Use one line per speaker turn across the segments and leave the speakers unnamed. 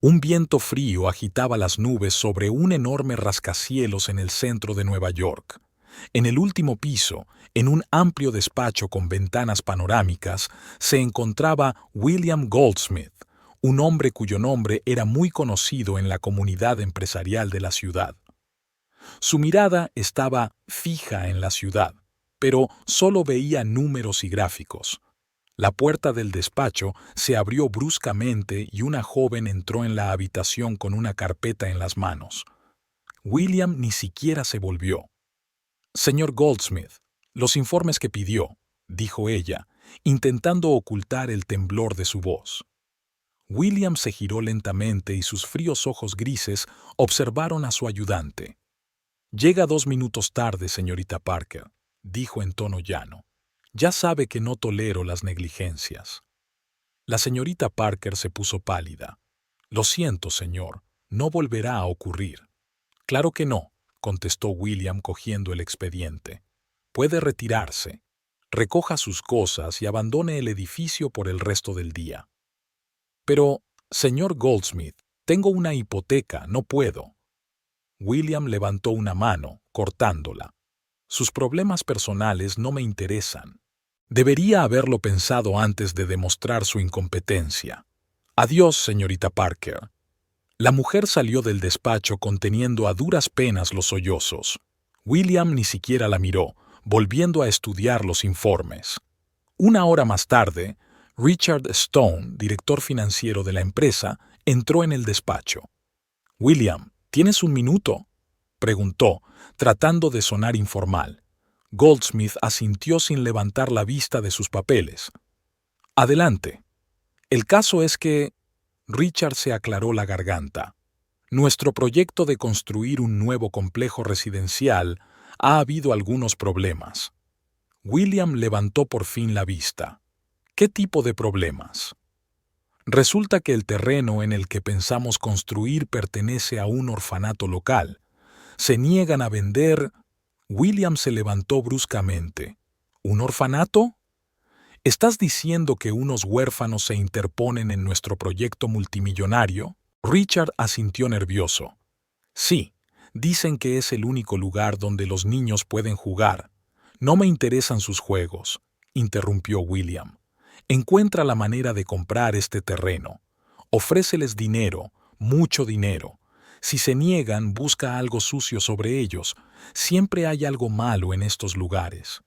Un viento frío agitaba las nubes sobre un enorme rascacielos en el centro de Nueva York. En el último piso, en un amplio despacho con ventanas panorámicas, se encontraba William Goldsmith, un hombre cuyo nombre era muy conocido en la comunidad empresarial de la ciudad. Su mirada estaba fija en la ciudad, pero solo veía números y gráficos. La puerta del despacho se abrió bruscamente y una joven entró en la habitación con una carpeta en las manos. William ni siquiera se volvió. Señor Goldsmith, los informes que pidió, dijo ella, intentando ocultar el temblor de su voz. William se giró lentamente y sus fríos ojos grises observaron a su ayudante. Llega 2 minutos tarde, señorita Parker, dijo en tono llano. Ya sabe que no tolero las negligencias. La señorita Parker se puso pálida. Lo siento, señor, no volverá a ocurrir. Claro que no, contestó William cogiendo el expediente. Puede retirarse. Recoja sus cosas y abandone el edificio por el resto del día. Pero, señor Goldsmith, tengo una hipoteca, no puedo. William levantó una mano, cortándola. Sus problemas personales no me interesan. Debería haberlo pensado antes de demostrar su incompetencia. Adiós, señorita Parker. La mujer salió del despacho conteniendo a duras penas los sollozos. William ni siquiera la miró, volviendo a estudiar los informes. Una hora más tarde, Richard Stone, director financiero de la empresa, entró en el despacho. «William, ¿tienes un minuto?», preguntó, tratando de sonar informal. Goldsmith asintió sin levantar la vista de sus papeles. «Adelante. El caso es que...» Richard se aclaró la garganta. «Nuestro proyecto de construir un nuevo complejo residencial ha habido algunos problemas». William levantó por fin la vista. «¿Qué tipo de problemas?». «Resulta que el terreno en el que pensamos construir pertenece a un orfanato local. Se niegan a vender...». William se levantó bruscamente. «¿Un orfanato? ¿Estás diciendo que unos huérfanos se interponen en nuestro proyecto multimillonario?». Richard asintió nervioso. «Sí, dicen que es el único lugar donde los niños pueden jugar. No me interesan sus juegos», interrumpió William. «Encuentra la manera de comprar este terreno. Ofréceles dinero, mucho dinero. Si se niegan, busca algo sucio sobre ellos. Siempre hay algo malo en estos lugares».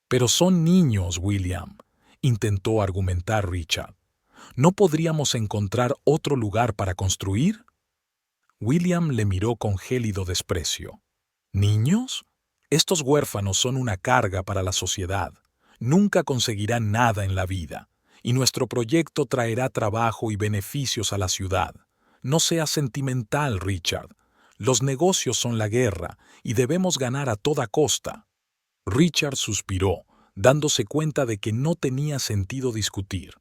«Pero son niños, William», intentó argumentar Richard. «¿No podríamos encontrar otro lugar para construir?». William le miró con gélido desprecio. «¿Niños? Estos huérfanos son una carga para la sociedad. Nunca conseguirán nada en la vida, y nuestro proyecto traerá trabajo y beneficios a la ciudad. No seas sentimental, Richard. Los negocios son la guerra, y debemos ganar a toda costa». Richard suspiró, dándose cuenta de que no tenía sentido discutir.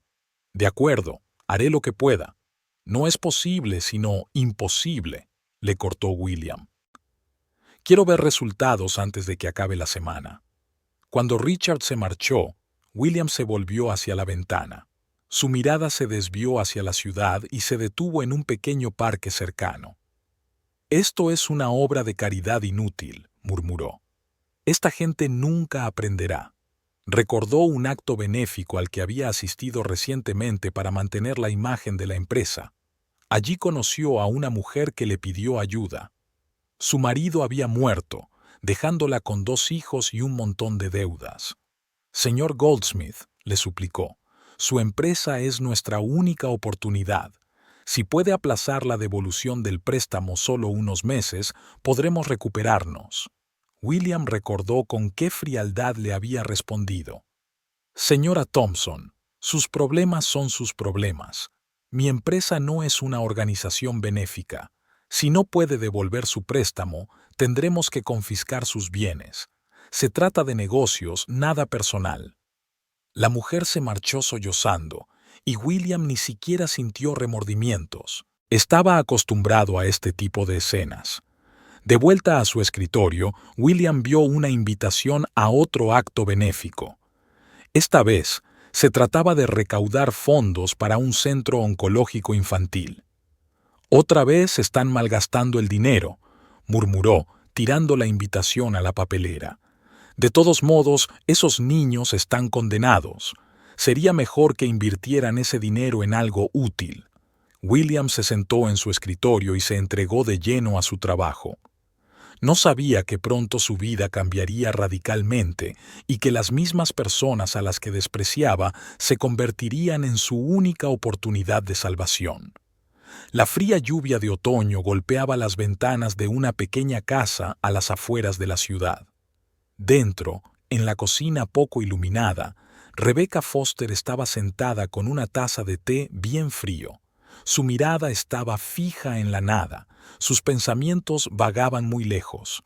«De acuerdo, haré lo que pueda». «No es posible, sino imposible», le cortó William. «Quiero ver resultados antes de que acabe la semana». Cuando Richard se marchó, William se volvió hacia la ventana. Su mirada se desvió hacia la ciudad y se detuvo en un pequeño parque cercano. «Esto es una obra de caridad inútil», murmuró. «Esta gente nunca aprenderá». Recordó un acto benéfico al que había asistido recientemente para mantener la imagen de la empresa. Allí conoció a una mujer que le pidió ayuda. Su marido había muerto, dejándola con 2 hijos y un montón de deudas. «Señor Goldsmith», le suplicó, «su empresa es nuestra única oportunidad. Si puede aplazar la devolución del préstamo solo unos meses, podremos recuperarnos». William recordó con qué frialdad le había respondido. «Señora Thompson, sus problemas son sus problemas. Mi empresa no es una organización benéfica. Si no puede devolver su préstamo, tendremos que confiscar sus bienes. Se trata de negocios, nada personal». La mujer se marchó sollozando, y William ni siquiera sintió remordimientos. Estaba acostumbrado a este tipo de escenas. De vuelta a su escritorio, William vio una invitación a otro acto benéfico. Esta vez, se trataba de recaudar fondos para un centro oncológico infantil. Otra vez están malgastando el dinero, murmuró, tirando la invitación a la papelera. De todos modos, esos niños están condenados. Sería mejor que invirtieran ese dinero en algo útil. William se sentó en su escritorio y se entregó de lleno a su trabajo. No sabía que pronto su vida cambiaría radicalmente y que las mismas personas a las que despreciaba se convertirían en su única oportunidad de salvación. La fría lluvia de otoño golpeaba las ventanas de una pequeña casa a las afueras de la ciudad. Dentro, en la cocina poco iluminada, Rebecca Foster estaba sentada con una taza de té bien frío. Su mirada estaba fija en la nada, sus pensamientos vagaban muy lejos.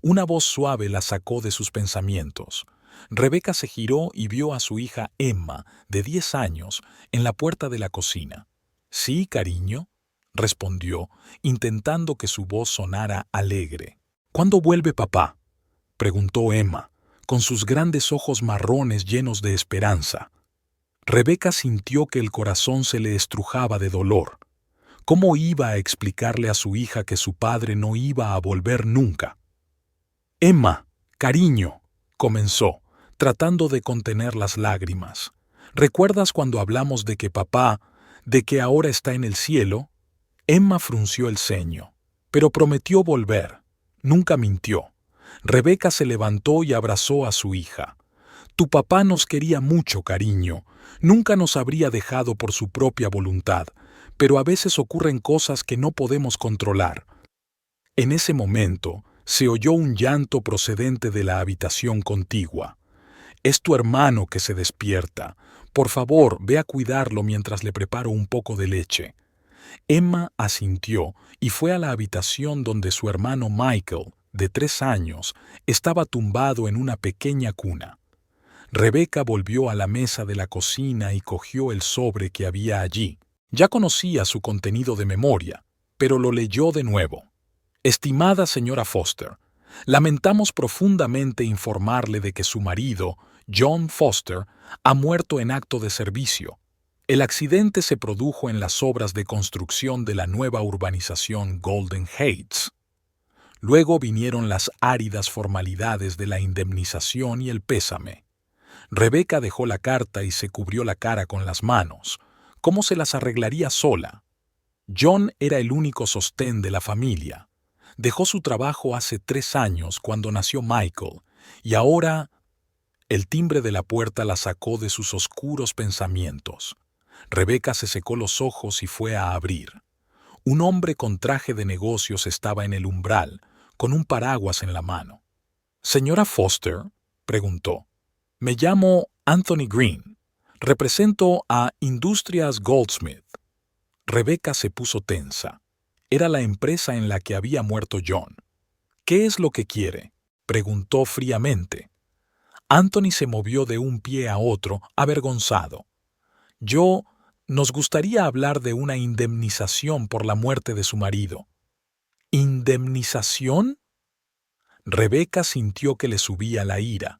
Una voz suave la sacó de sus pensamientos. Rebecca se giró y vio a su hija Emma, de 10 años, en la puerta de la cocina. «Sí, cariño», respondió, intentando que su voz sonara alegre. «¿Cuándo vuelve papá?», preguntó Emma, con sus grandes ojos marrones llenos de esperanza. Rebecca sintió que el corazón se le estrujaba de dolor. ¿Cómo iba a explicarle a su hija que su padre no iba a volver nunca? «Emma, cariño», comenzó, tratando de contener las lágrimas. «¿Recuerdas cuando hablamos de que ahora está en el cielo?» Emma frunció el ceño, pero prometió volver. Nunca mintió. Rebecca se levantó y abrazó a su hija. «Tu papá nos quería mucho, cariño. Nunca nos habría dejado por su propia voluntad, pero a veces ocurren cosas que no podemos controlar». En ese momento se oyó un llanto procedente de la habitación contigua. «Es tu hermano que se despierta. Por favor, ve a cuidarlo mientras le preparo un poco de leche». Emma asintió y fue a la habitación donde su hermano Michael, de 3 años, estaba tumbado en una pequeña cuna. Rebecca volvió a la mesa de la cocina y cogió el sobre que había allí. Ya conocía su contenido de memoria, pero lo leyó de nuevo. «Estimada señora Foster, lamentamos profundamente informarle de que su marido, John Foster, ha muerto en acto de servicio. El accidente se produjo en las obras de construcción de la nueva urbanización Golden Heights. Luego vinieron las áridas formalidades de la indemnización y el pésame. Rebecca dejó la carta y se cubrió la cara con las manos. ¿Cómo se las arreglaría sola? John era el único sostén de la familia. Dejó su trabajo hace 3 años cuando nació Michael, y ahora... El timbre de la puerta la sacó de sus oscuros pensamientos. Rebecca se secó los ojos y fue a abrir. Un hombre con traje de negocios estaba en el umbral, con un paraguas en la mano. «¿Señora Foster?», preguntó. «Me llamo Anthony Green. Represento a Industrias Goldsmith». Rebecca se puso tensa. Era la empresa en la que había muerto John. «¿Qué es lo que quiere?», preguntó fríamente. Anthony se movió de un pie a otro, avergonzado. «Nos gustaría hablar de una indemnización por la muerte de su marido». «¿Indemnización?». Rebecca sintió que le subía la ira.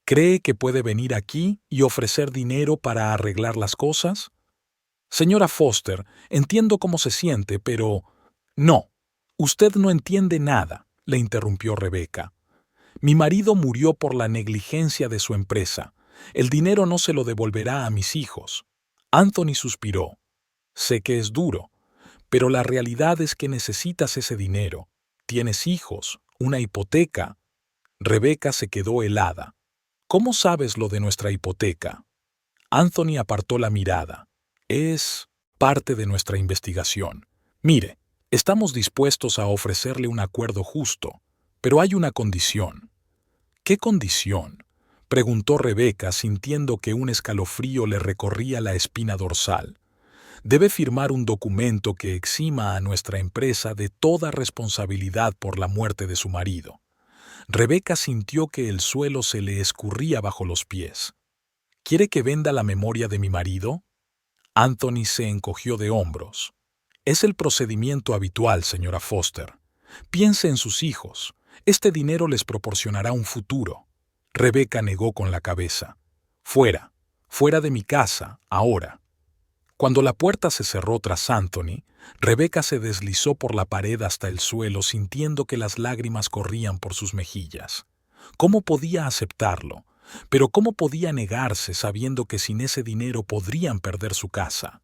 «¿Cree que puede venir aquí y ofrecer dinero para arreglar las cosas?». «Señora Foster, entiendo cómo se siente, pero...». «No, usted no entiende nada», le interrumpió Rebecca. «Mi marido murió por la negligencia de su empresa. El dinero no se lo devolverá a mis hijos». Anthony suspiró. «Sé que es duro, pero la realidad es que necesitas ese dinero. Tienes hijos, una hipoteca». Rebecca se quedó helada. «¿Cómo sabes lo de nuestra hipoteca?». Anthony apartó la mirada. «Es parte de nuestra investigación. Mire, estamos dispuestos a ofrecerle un acuerdo justo, pero hay una condición». «¿Qué condición?», preguntó Rebecca, sintiendo que un escalofrío le recorría la espina dorsal. «Debe firmar un documento que exima a nuestra empresa de toda responsabilidad por la muerte de su marido». Rebecca sintió que el suelo se le escurría bajo los pies. «¿Quiere que venda la memoria de mi marido?». Anthony se encogió de hombros. «Es el procedimiento habitual, señora Foster. Piense en sus hijos. Este dinero les proporcionará un futuro». Rebecca negó con la cabeza. «Fuera de mi casa, ahora». Cuando la puerta se cerró tras Anthony, Rebeca se deslizó por la pared hasta el suelo sintiendo que las lágrimas corrían por sus mejillas. ¿Cómo podía aceptarlo? Pero ¿cómo podía negarse sabiendo que sin ese dinero podrían perder su casa?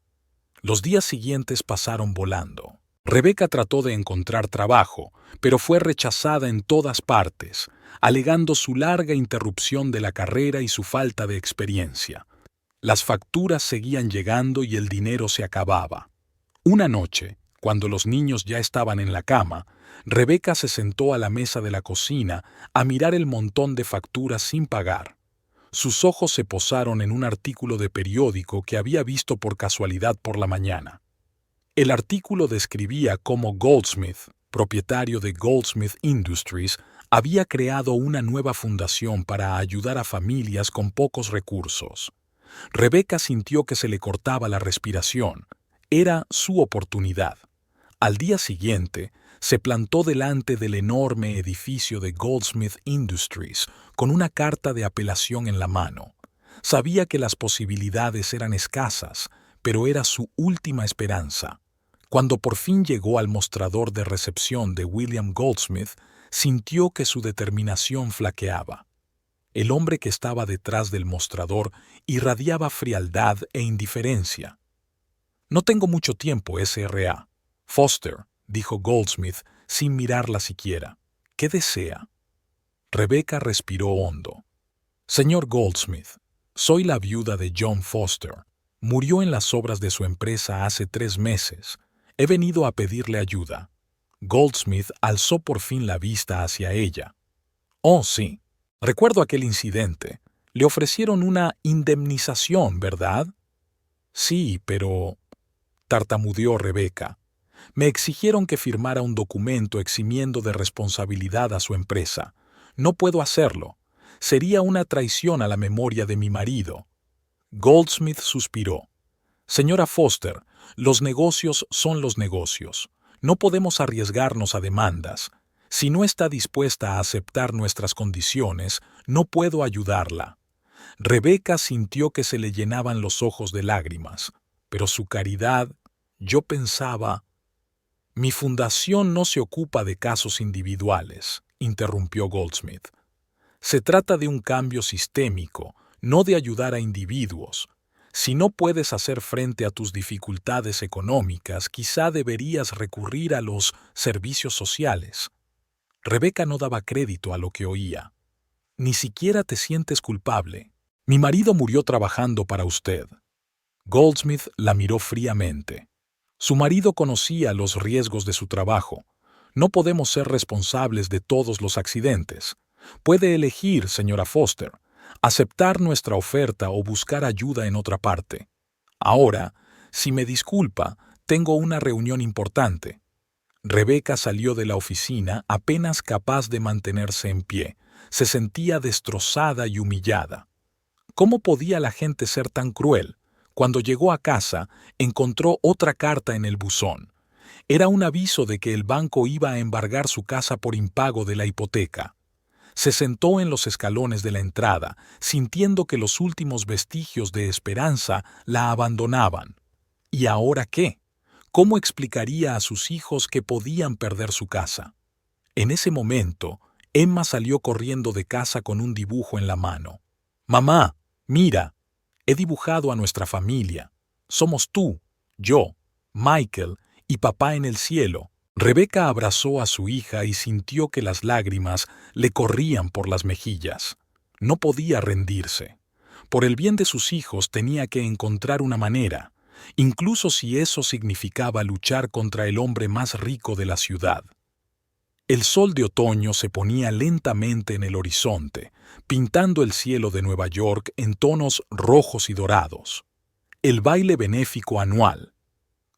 Los días siguientes pasaron volando. Rebeca trató de encontrar trabajo, pero fue rechazada en todas partes, alegando su larga interrupción de la carrera y su falta de experiencia. Las facturas seguían llegando y el dinero se acababa. Una noche, cuando los niños ya estaban en la cama, Rebeca se sentó a la mesa de la cocina a mirar el montón de facturas sin pagar. Sus ojos se posaron en un artículo de periódico que había visto por casualidad por la mañana. El artículo describía cómo Goldsmith, propietario de Goldsmith Industries, había creado una nueva fundación para ayudar a familias con pocos recursos. Rebeca sintió que se le cortaba la respiración. Era su oportunidad. Al día siguiente, se plantó delante del enorme edificio de Goldsmith Industries con una carta de apelación en la mano. Sabía que las posibilidades eran escasas, pero era su última esperanza. Cuando por fin llegó al mostrador de recepción de William Goldsmith, sintió que su determinación flaqueaba. El hombre que estaba detrás del mostrador irradiaba frialdad e indiferencia. «No tengo mucho tiempo, S.R.A. Foster», dijo Goldsmith sin mirarla siquiera. «¿Qué desea?» Rebeca respiró hondo. «Señor Goldsmith, soy la viuda de John Foster. Murió en las obras de su empresa hace 3 meses. He venido a pedirle ayuda». Goldsmith alzó por fin la vista hacia ella. «Oh, sí. Recuerdo aquel incidente. Le ofrecieron una indemnización, ¿verdad?» «Sí, pero…», tartamudeó Rebeca. «Me exigieron que firmara un documento eximiendo de responsabilidad a su empresa. No puedo hacerlo. Sería una traición a la memoria de mi marido». Goldsmith suspiró. «Señora Foster, los negocios son los negocios. No podemos arriesgarnos a demandas. Si no está dispuesta a aceptar nuestras condiciones, no puedo ayudarla». Rebeca sintió que se le llenaban los ojos de lágrimas. Pero su caridad, yo pensaba… «Mi fundación no se ocupa de casos individuales», interrumpió Goldsmith. «Se trata de un cambio sistémico, no de ayudar a individuos. Si no puedes hacer frente a tus dificultades económicas, quizá deberías recurrir a los servicios sociales». Rebeca no daba crédito a lo que oía. «Ni siquiera te sientes culpable. Mi marido murió trabajando para usted». Goldsmith la miró fríamente. Su marido conocía los riesgos de su trabajo. «No podemos ser responsables de todos los accidentes. Puede elegir, señora Foster, aceptar nuestra oferta o buscar ayuda en otra parte. Ahora, si me disculpa, tengo una reunión importante». Rebeca salió de la oficina apenas capaz de mantenerse en pie. Se sentía destrozada y humillada. ¿Cómo podía la gente ser tan cruel? Cuando llegó a casa, encontró otra carta en el buzón. Era un aviso de que el banco iba a embargar su casa por impago de la hipoteca. Se sentó en los escalones de la entrada, sintiendo que los últimos vestigios de esperanza la abandonaban. ¿Y ahora qué? ¿Cómo explicaría a sus hijos que podían perder su casa? En ese momento, Emma salió corriendo de casa con un dibujo en la mano. «Mamá, mira, he dibujado a nuestra familia. Somos tú, yo, Michael y papá en el cielo». Rebeca abrazó a su hija y sintió que las lágrimas le corrían por las mejillas. No podía rendirse. Por el bien de sus hijos tenía que encontrar una manera, incluso si eso significaba luchar contra el hombre más rico de la ciudad. El sol de otoño se ponía lentamente en el horizonte, pintando el cielo de Nueva York en tonos rojos y dorados. El baile benéfico anual,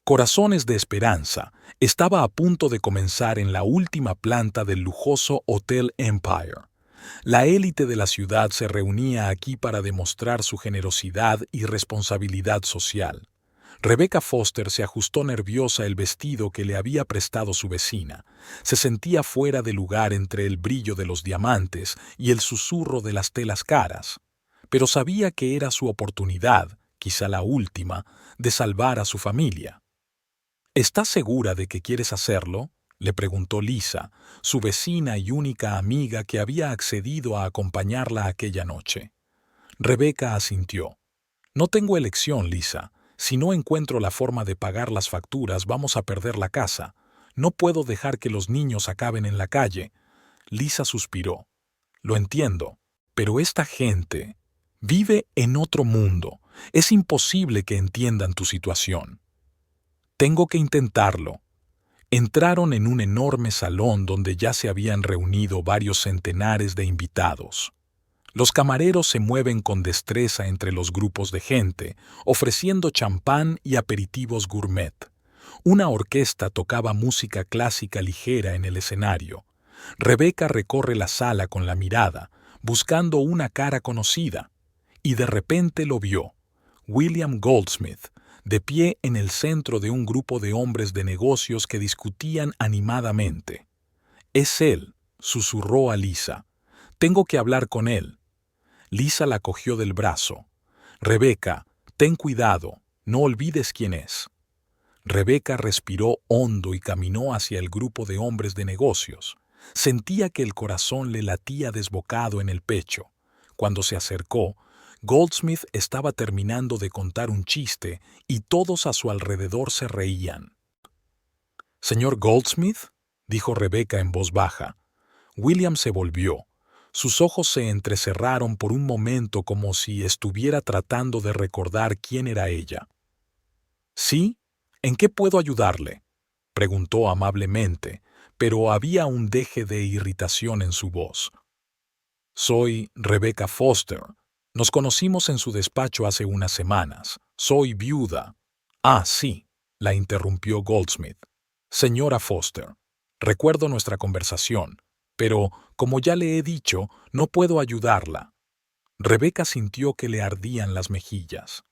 Corazones de Esperanza, estaba a punto de comenzar en la última planta del lujoso Hotel Empire. La élite de la ciudad se reunía aquí para demostrar su generosidad y responsabilidad social. Rebecca Foster se ajustó nerviosa el vestido que le había prestado su vecina. Se sentía fuera de lugar entre el brillo de los diamantes y el susurro de las telas caras, pero sabía que era su oportunidad, quizá la última, de salvar a su familia. ¿Estás segura de que quieres hacerlo?, le preguntó Lisa, su vecina y única amiga que había accedido a acompañarla aquella noche. Rebecca asintió. No tengo elección, Lisa. Si no encuentro la forma de pagar las facturas, vamos a perder la casa. No puedo dejar que los niños acaben en la calle. Lisa suspiró. Lo entiendo, pero esta gente vive en otro mundo. Es imposible que entiendan tu situación. Tengo que intentarlo. Entraron en un enorme salón donde ya se habían reunido varios centenares de invitados. Los camareros se mueven con destreza entre los grupos de gente, ofreciendo champán y aperitivos gourmet. Una orquesta tocaba música clásica ligera en el escenario. Rebecca recorre la sala con la mirada, buscando una cara conocida, y de repente lo vio. William Goldsmith, de pie en el centro de un grupo de hombres de negocios que discutían animadamente. «Es él», susurró a Lisa. «Tengo que hablar con él». Lisa la cogió del brazo. «Rebecca, ten cuidado, no olvides quién es». Rebecca respiró hondo y caminó hacia el grupo de hombres de negocios. Sentía que el corazón le latía desbocado en el pecho. Cuando se acercó, Goldsmith estaba terminando de contar un chiste y todos a su alrededor se reían. «¿Señor Goldsmith?», dijo Rebecca en voz baja. William se volvió. Sus ojos se entrecerraron por un momento como si estuviera tratando de recordar quién era ella. «¿Sí? ¿En qué puedo ayudarle?», preguntó amablemente, pero había un deje de irritación en su voz. «Soy Rebecca Foster. Nos conocimos en su despacho hace unas semanas. Soy viuda». «Ah, sí», la interrumpió Goldsmith. «Señora Foster, recuerdo nuestra conversación, pero, como ya le he dicho, no puedo ayudarla». Rebecca sintió que le ardían las mejillas.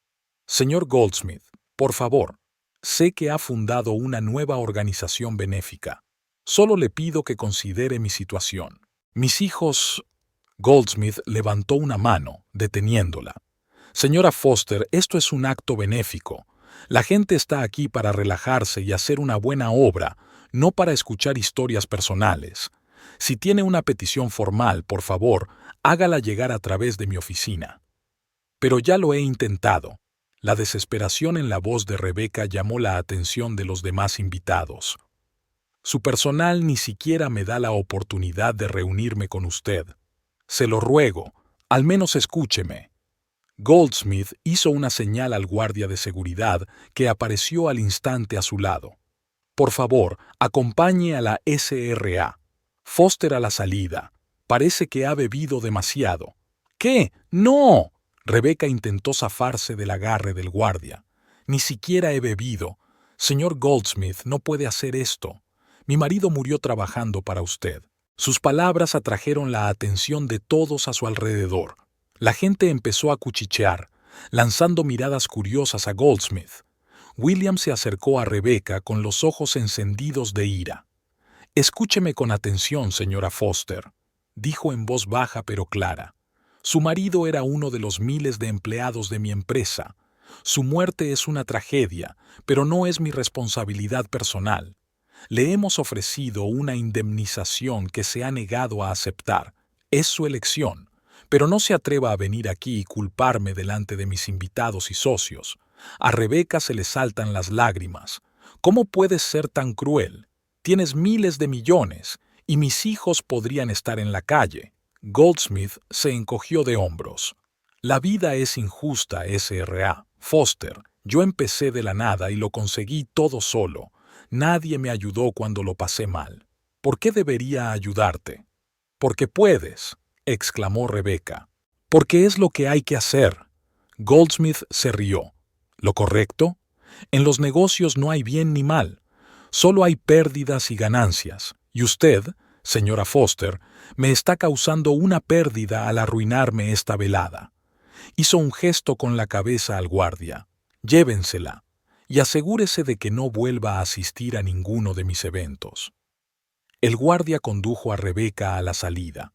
«Señor Goldsmith, por favor, sé que ha fundado una nueva organización benéfica. Solo le pido que considere mi situación. Mis hijos...» Goldsmith levantó una mano, deteniéndola. «Señora Foster, esto es un acto benéfico. La gente está aquí para relajarse y hacer una buena obra, no para escuchar historias personales. Si tiene una petición formal, por favor, hágala llegar a través de mi oficina». «Pero ya lo he intentado». La desesperación en la voz de Rebecca llamó la atención de los demás invitados. «Su personal ni siquiera me da la oportunidad de reunirme con usted. Se lo ruego, al menos escúcheme». Goldsmith hizo una señal al guardia de seguridad que apareció al instante a su lado. «Por favor, acompañe a la SRA. Foster a la salida. Parece que ha bebido demasiado». «¿Qué? ¡No!». Rebecca intentó zafarse del agarre del guardia. «Ni siquiera he bebido. Señor Goldsmith, no puede hacer esto. Mi marido murió trabajando para usted». Sus palabras atrajeron la atención de todos a su alrededor. La gente empezó a cuchichear, lanzando miradas curiosas a Goldsmith. William se acercó a Rebecca con los ojos encendidos de ira. «Escúcheme con atención, señora Foster», dijo en voz baja pero clara. «Su marido era uno de los miles de empleados de mi empresa. Su muerte es una tragedia, pero no es mi responsabilidad personal. Le hemos ofrecido una indemnización que se ha negado a aceptar. Es su elección, pero no se atreva a venir aquí y culparme delante de mis invitados y socios». A Rebecca se le saltan las lágrimas. «¿Cómo puedes ser tan cruel? Tienes miles de millones, y mis hijos podrían estar en la calle». Goldsmith se encogió de hombros. «La vida es injusta, SRA. Foster, yo empecé de la nada y lo conseguí todo solo. Nadie me ayudó cuando lo pasé mal. ¿Por qué debería ayudarte?» «Porque puedes», exclamó Rebecca. «Porque es lo que hay que hacer». Goldsmith se rió. «¿Lo correcto? En los negocios no hay bien ni mal. Solo hay pérdidas y ganancias. Y usted, señora Foster, me está causando una pérdida al arruinarme esta velada». Hizo un gesto con la cabeza al guardia. «Llévensela y asegúrese de que no vuelva a asistir a ninguno de mis eventos». El guardia condujo a Rebecca a la salida.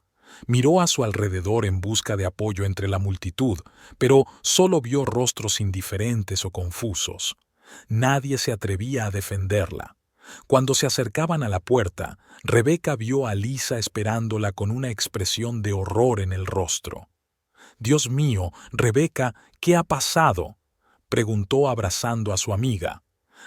Miró a su alrededor en busca de apoyo entre la multitud, pero solo vio rostros indiferentes o confusos. Nadie se atrevía a defenderla. Cuando se acercaban a la puerta, Rebeca vio a Lisa esperándola con una expresión de horror en el rostro. «Dios mío, Rebeca, ¿qué ha pasado?», preguntó abrazando a su amiga.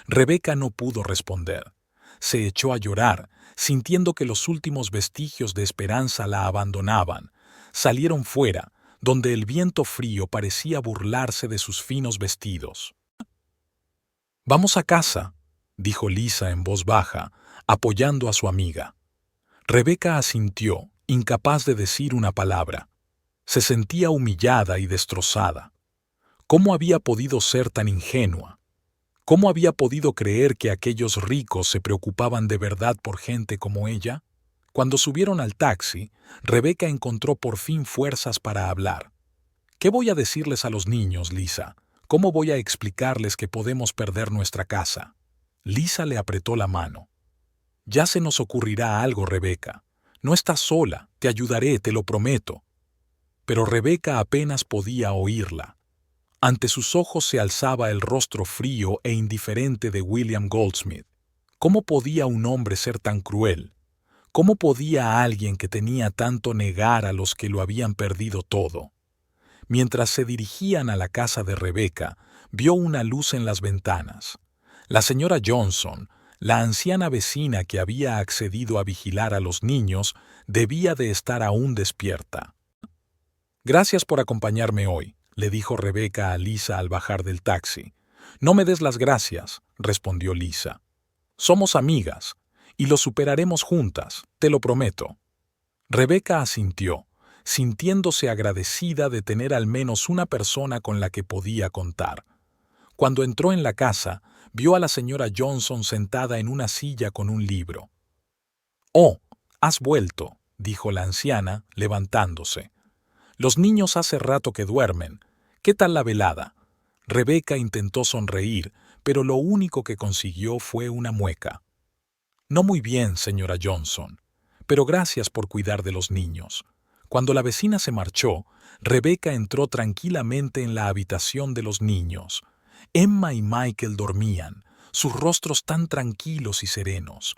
Rebeca no pudo responder. Se echó a llorar, sintiendo que los últimos vestigios de esperanza la abandonaban. Salieron fuera, donde el viento frío parecía burlarse de sus finos vestidos. «Vamos a casa», dijo Lisa en voz baja, apoyando a su amiga. Rebeca asintió, incapaz de decir una palabra. Se sentía humillada y destrozada. ¿Cómo había podido ser tan ingenua? ¿Cómo había podido creer que aquellos ricos se preocupaban de verdad por gente como ella? Cuando subieron al taxi, Rebeca encontró por fin fuerzas para hablar. «¿Qué voy a decirles a los niños, Lisa? ¿Cómo voy a explicarles que podemos perder nuestra casa?». Lisa le apretó la mano. «Ya se nos ocurrirá algo, Rebeca. No estás sola, te ayudaré, te lo prometo». Pero Rebeca apenas podía oírla. Ante sus ojos se alzaba el rostro frío e indiferente de William Goldsmith. ¿Cómo podía un hombre ser tan cruel? ¿Cómo podía alguien que tenía tanto negar a los que lo habían perdido todo? Mientras se dirigían a la casa de Rebeca, vio una luz en las ventanas. La señora Johnson, la anciana vecina que había accedido a vigilar a los niños, debía de estar aún despierta. «Gracias por acompañarme hoy», le dijo Rebeca a Lisa al bajar del taxi. «No me des las gracias», respondió Lisa. «Somos amigas, y lo superaremos juntas, te lo prometo». Rebeca asintió, sintiéndose agradecida de tener al menos una persona con la que podía contar. Cuando entró en la casa, vio a la señora Johnson sentada en una silla con un libro. «Oh, has vuelto», dijo la anciana, levantándose. «Los niños hace rato que duermen. ¿Qué tal la velada?». Rebeca intentó sonreír, pero lo único que consiguió fue una mueca. «No muy bien, señora Johnson, pero gracias por cuidar de los niños». Cuando la vecina se marchó, Rebeca entró tranquilamente en la habitación de los niños. Emma y Michael dormían, sus rostros tan tranquilos y serenos.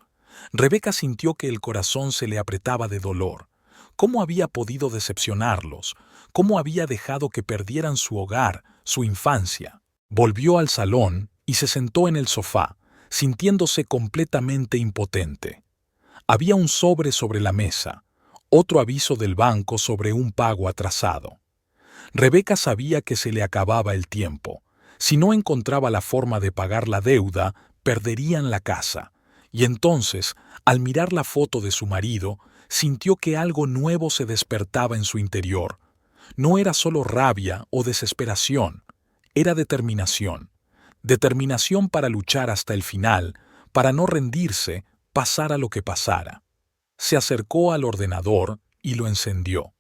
Rebeca sintió que el corazón se le apretaba de dolor. ¿Cómo había podido decepcionarlos? ¿Cómo había dejado que perdieran su hogar, su infancia? Volvió al salón y se sentó en el sofá, sintiéndose completamente impotente. Había un sobre la mesa, otro aviso del banco sobre un pago atrasado. Rebeca sabía que se le acababa el tiempo. Si no encontraba la forma de pagar la deuda, perderían la casa. Y entonces, al mirar la foto de su marido, sintió que algo nuevo se despertaba en su interior. No era solo rabia o desesperación, era determinación. Determinación para luchar hasta el final, para no rendirse, pasara lo que pasara. Se acercó al ordenador y lo encendió.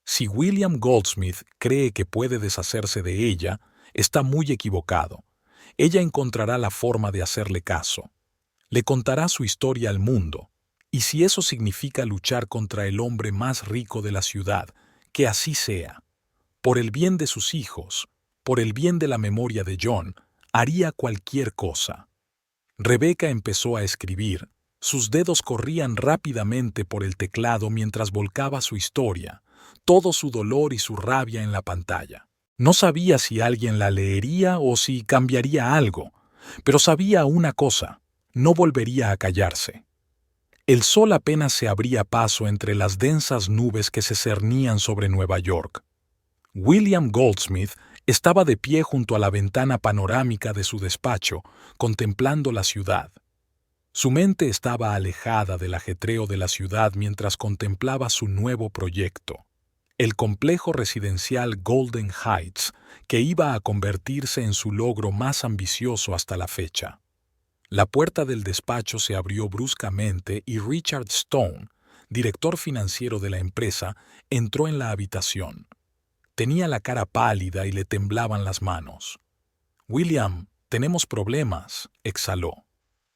Si William Goldsmith cree que puede deshacerse de ella, está muy equivocado. Ella encontrará la forma de hacerle caso. Le contará su historia al mundo. Y si eso significa luchar contra el hombre más rico de la ciudad, que así sea. Por el bien de sus hijos, por el bien de la memoria de John, haría cualquier cosa. Rebeca empezó a escribir. Sus dedos corrían rápidamente por el teclado mientras volcaba su historia, todo su dolor y su rabia en la pantalla. No sabía si alguien la leería o si cambiaría algo, pero sabía una cosa, no volvería a callarse. El sol apenas se abría paso entre las densas nubes que se cernían sobre Nueva York. William Goldsmith estaba de pie junto a la ventana panorámica de su despacho, contemplando la ciudad. Su mente estaba alejada del ajetreo de la ciudad mientras contemplaba su nuevo proyecto, el complejo residencial Golden Heights, que iba a convertirse en su logro más ambicioso hasta la fecha. La puerta del despacho se abrió bruscamente y Richard Stone, director financiero de la empresa, entró en la habitación. Tenía la cara pálida y le temblaban las manos. «William, tenemos problemas», exhaló.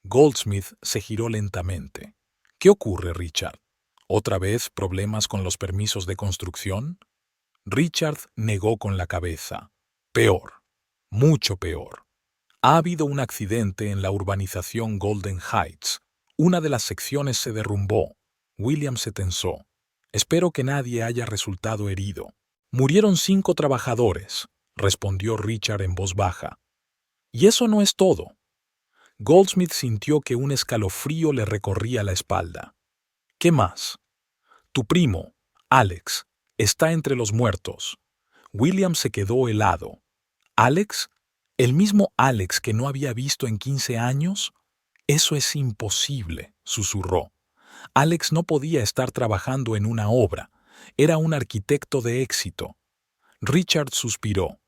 Goldsmith se giró lentamente. «¿Qué ocurre, Richard? ¿Otra vez problemas con los permisos de construcción?» Richard negó con la cabeza. «Peor, mucho peor. Ha habido un accidente en la urbanización Golden Heights. Una de las secciones se derrumbó. William se tensó. Espero que nadie haya resultado herido. Murieron 5 trabajadores, respondió Richard en voz baja. Y eso no es todo. Goldsmith sintió que un escalofrío le recorría la espalda. ¿Qué más? Tu primo, Alex, está entre los muertos. William se quedó helado. ¿Alex? ¿El mismo Alex que no había visto en 15 años? Eso es imposible, susurró. Alex no podía estar trabajando en una obra. Era un arquitecto de éxito. Richard suspiró.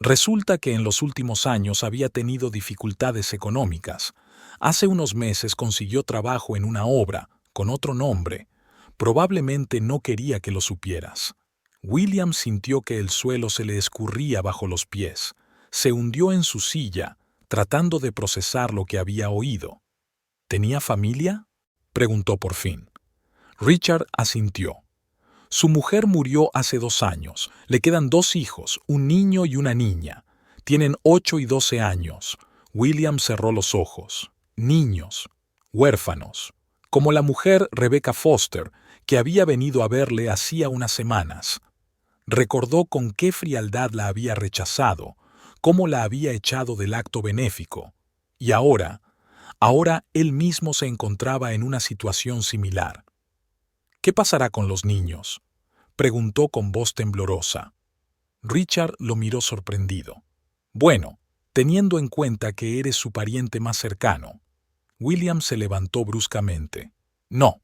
Resulta que en los últimos años había tenido dificultades económicas. Hace unos meses consiguió trabajo en una obra, con otro nombre. Probablemente no quería que lo supieras. William sintió que el suelo se le escurría bajo los pies. Se hundió en su silla, tratando de procesar lo que había oído. ¿Tenía familia?, preguntó por fin. Richard asintió. Su mujer murió hace 2 años. Le quedan 2 hijos, un niño y una niña. Tienen 8 y 12 años. William cerró los ojos. Niños, huérfanos. Como la mujer Rebecca Foster, que había venido a verle hacía unas semanas. Recordó con qué frialdad la había rechazado, cómo la había echado del acto benéfico. Y ahora él mismo se encontraba en una situación similar. ¿Qué pasará con los niños?, preguntó con voz temblorosa. Richard lo miró sorprendido. Bueno, teniendo en cuenta que eres su pariente más cercano. William se levantó bruscamente. No,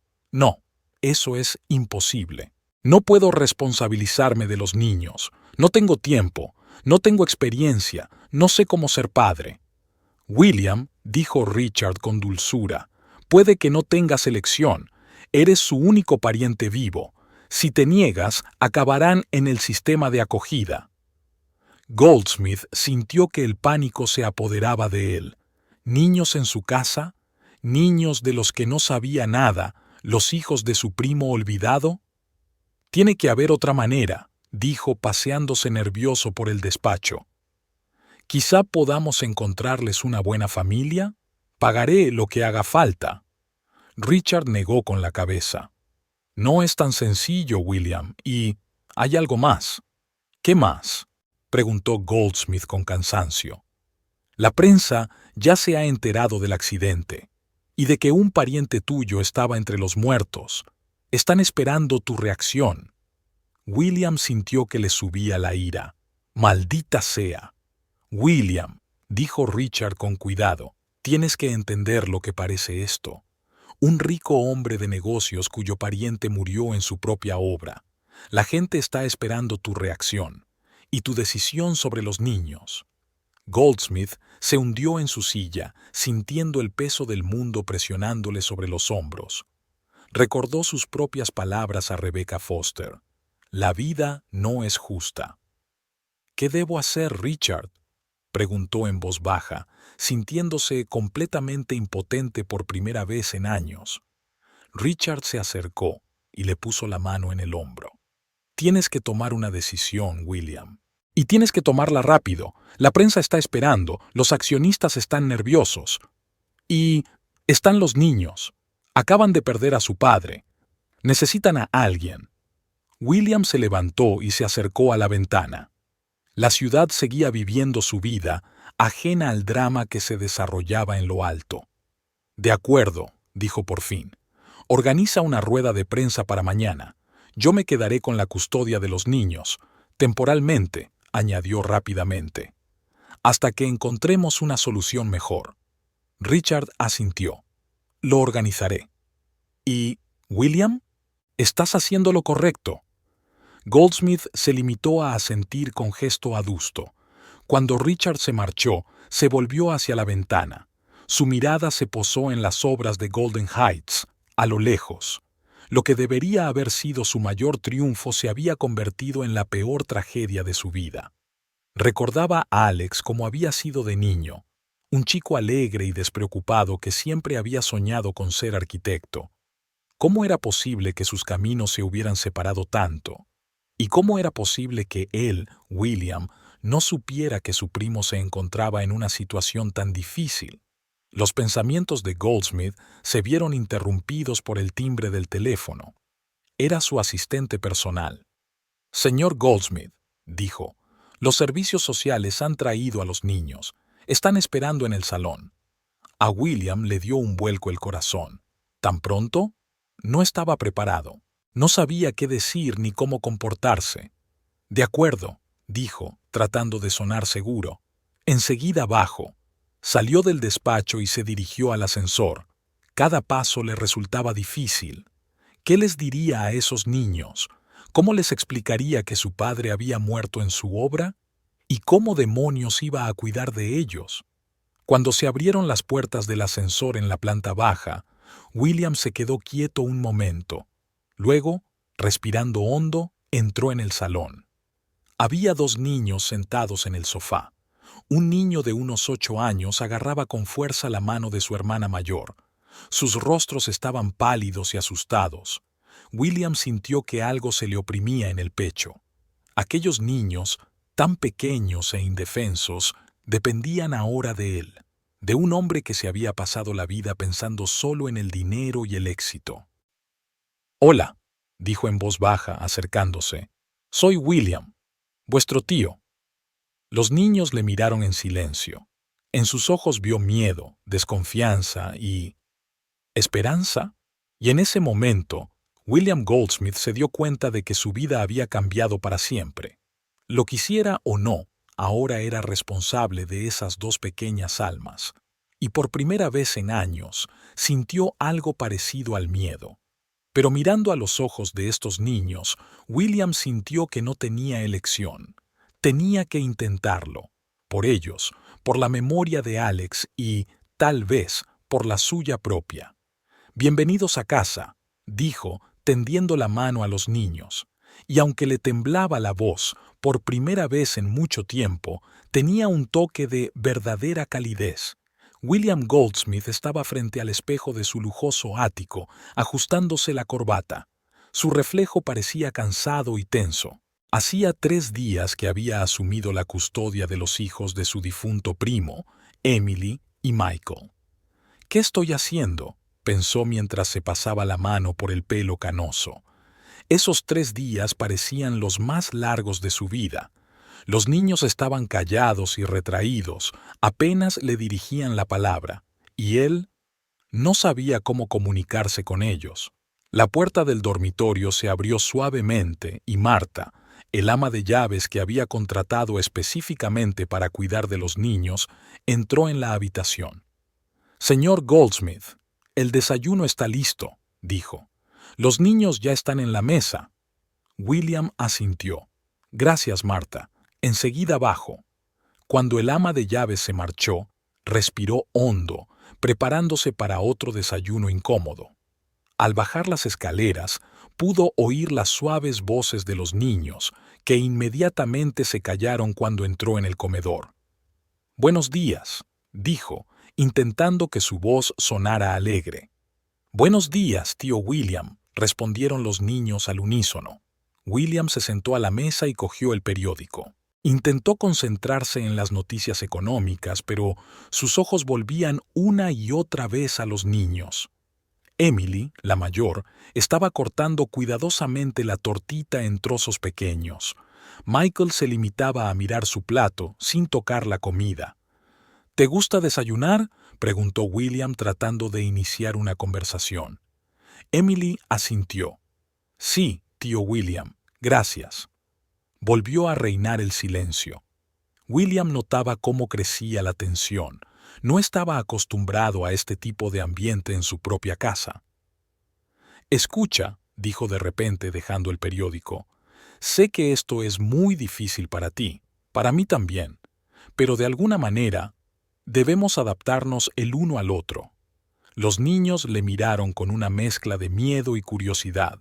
eso es imposible. No puedo responsabilizarme de los niños. No tengo tiempo, no tengo experiencia, no sé cómo ser padre. William, dijo Richard con dulzura, puede que no tengas elección. Eres su único pariente vivo. Si te niegas, acabarán en el sistema de acogida. Goldsmith sintió que el pánico se apoderaba de él. ¿Niños en su casa? ¿Niños de los que no sabía nada, los hijos de su primo olvidado? Tiene que haber otra manera, dijo paseándose nervioso por el despacho. Quizá podamos encontrarles una buena familia. Pagaré lo que haga falta. Richard negó con la cabeza. No es tan sencillo, William, y hay algo más. ¿Qué más?, preguntó Goldsmith con cansancio. La prensa ya se ha enterado del accidente y de que un pariente tuyo estaba entre los muertos. Están esperando tu reacción. William sintió que le subía la ira. Maldita sea. William, dijo Richard con cuidado, tienes que entender lo que parece esto. Un rico hombre de negocios cuyo pariente murió en su propia obra. La gente está esperando tu reacción y tu decisión sobre los niños. Goldsmith se hundió en su silla, sintiendo el peso del mundo presionándole sobre los hombros. Recordó sus propias palabras a Rebecca Foster. La vida no es justa. ¿Qué debo hacer, Richard?, preguntó en voz baja, sintiéndose completamente impotente por primera vez en años. Richard se acercó y le puso la mano en el hombro. Tienes que tomar una decisión, William. Y tienes que tomarla rápido. La prensa está esperando, los accionistas están nerviosos. Y están los niños. Acaban de perder a su padre. Necesitan a alguien. William se levantó y se acercó a la ventana. La ciudad seguía viviendo su vida, ajena al drama que se desarrollaba en lo alto. De acuerdo, dijo por fin. Organiza una rueda de prensa para mañana. Yo me quedaré con la custodia de los niños, temporalmente, añadió rápidamente, hasta que encontremos una solución mejor. Richard asintió. Lo organizaré. ¿Y, William? Estás haciendo lo correcto. Goldsmith se limitó a asentir con gesto adusto. Cuando Richard se marchó, se volvió hacia la ventana. Su mirada se posó en las obras de Golden Heights, a lo lejos. Lo que debería haber sido su mayor triunfo se había convertido en la peor tragedia de su vida. Recordaba a Alex como había sido de niño, un chico alegre y despreocupado que siempre había soñado con ser arquitecto. ¿Cómo era posible que sus caminos se hubieran separado tanto? ¿Y cómo era posible que él, William, no supiera que su primo se encontraba en una situación tan difícil. Los pensamientos de Goldsmith se vieron interrumpidos por el timbre del teléfono. Era su asistente personal. «Señor Goldsmith», dijo, «los servicios sociales han traído a los niños. Están esperando en el salón». A William le dio un vuelco el corazón. ¿Tan pronto? No estaba preparado. No sabía qué decir ni cómo comportarse. «De acuerdo», dijo, tratando de sonar seguro. «Enseguida bajo». Salió del despacho y se dirigió al ascensor. Cada paso le resultaba difícil. ¿Qué les diría a esos niños? ¿Cómo les explicaría que su padre había muerto en su obra? ¿Y cómo demonios iba a cuidar de ellos? Cuando se abrieron las puertas del ascensor en la planta baja, William se quedó quieto un momento. Luego, respirando hondo, entró en el salón. Había 2 niños sentados en el sofá. Un niño de unos 8 años agarraba con fuerza la mano de su hermana mayor. Sus rostros estaban pálidos y asustados. William sintió que algo se le oprimía en el pecho. Aquellos niños, tan pequeños e indefensos, dependían ahora de él, de un hombre que se había pasado la vida pensando solo en el dinero y el éxito. «Hola», dijo en voz baja, acercándose. «Soy William, vuestro tío». Los niños le miraron en silencio. En sus ojos vio miedo, desconfianza y ¿esperanza? Y en ese momento, William Goldsmith se dio cuenta de que su vida había cambiado para siempre. Lo quisiera o no, ahora era responsable de esas 2 pequeñas almas. Y por primera vez en años, sintió algo parecido al miedo. Pero mirando a los ojos de estos niños, William sintió que no tenía elección. Tenía que intentarlo. Por ellos, por la memoria de Alex y, tal vez, por la suya propia. «Bienvenidos a casa», dijo, tendiendo la mano a los niños. Y aunque le temblaba la voz, por primera vez en mucho tiempo, tenía un toque de verdadera calidez. William Goldsmith estaba frente al espejo de su lujoso ático, ajustándose la corbata. Su reflejo parecía cansado y tenso. Hacía 3 días que había asumido la custodia de los hijos de su difunto primo, Emily y Michael. «¿Qué estoy haciendo?», pensó mientras se pasaba la mano por el pelo canoso. Esos 3 días parecían los más largos de su vida. Los niños estaban callados y retraídos, apenas le dirigían la palabra, y él no sabía cómo comunicarse con ellos. La puerta del dormitorio se abrió suavemente y Marta, el ama de llaves que había contratado específicamente para cuidar de los niños, entró en la habitación. «Señor Goldsmith, el desayuno está listo», dijo. «Los niños ya están en la mesa». William asintió. «Gracias, Marta. Enseguida bajo». Cuando el ama de llaves se marchó, respiró hondo, preparándose para otro desayuno incómodo. Al bajar las escaleras, pudo oír las suaves voces de los niños, que inmediatamente se callaron cuando entró en el comedor. «Buenos días», dijo, intentando que su voz sonara alegre. «Buenos días, tío William», respondieron los niños al unísono. William se sentó a la mesa y cogió el periódico. Intentó concentrarse en las noticias económicas, pero sus ojos volvían una y otra vez a los niños. Emily, la mayor, estaba cortando cuidadosamente la tortita en trozos pequeños. Michael se limitaba a mirar su plato, sin tocar la comida. «¿Te gusta desayunar?», preguntó William tratando de iniciar una conversación. Emily asintió. «Sí, tío William, gracias». Volvió a reinar el silencio. William notaba cómo crecía la tensión. No estaba acostumbrado a este tipo de ambiente en su propia casa. «Escucha», dijo de repente dejando el periódico, «sé que esto es muy difícil para ti, para mí también, pero de alguna manera debemos adaptarnos el uno al otro». Los niños le miraron con una mezcla de miedo y curiosidad.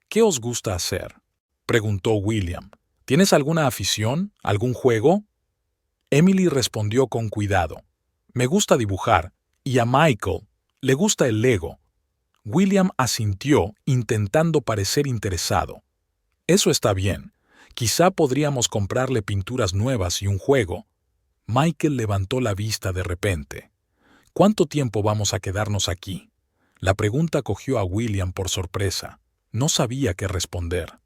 «¿Qué os gusta hacer?», preguntó William. «¿Tienes alguna afición? ¿Algún juego?». Emily respondió con cuidado. «Me gusta dibujar, y a Michael le gusta el Lego». William asintió, intentando parecer interesado. «Eso está bien. Quizá podríamos comprarle pinturas nuevas y un juego. Michael levantó la vista de repente. ¿Cuánto tiempo vamos a quedarnos aquí? La pregunta cogió a William por sorpresa. No sabía qué responder.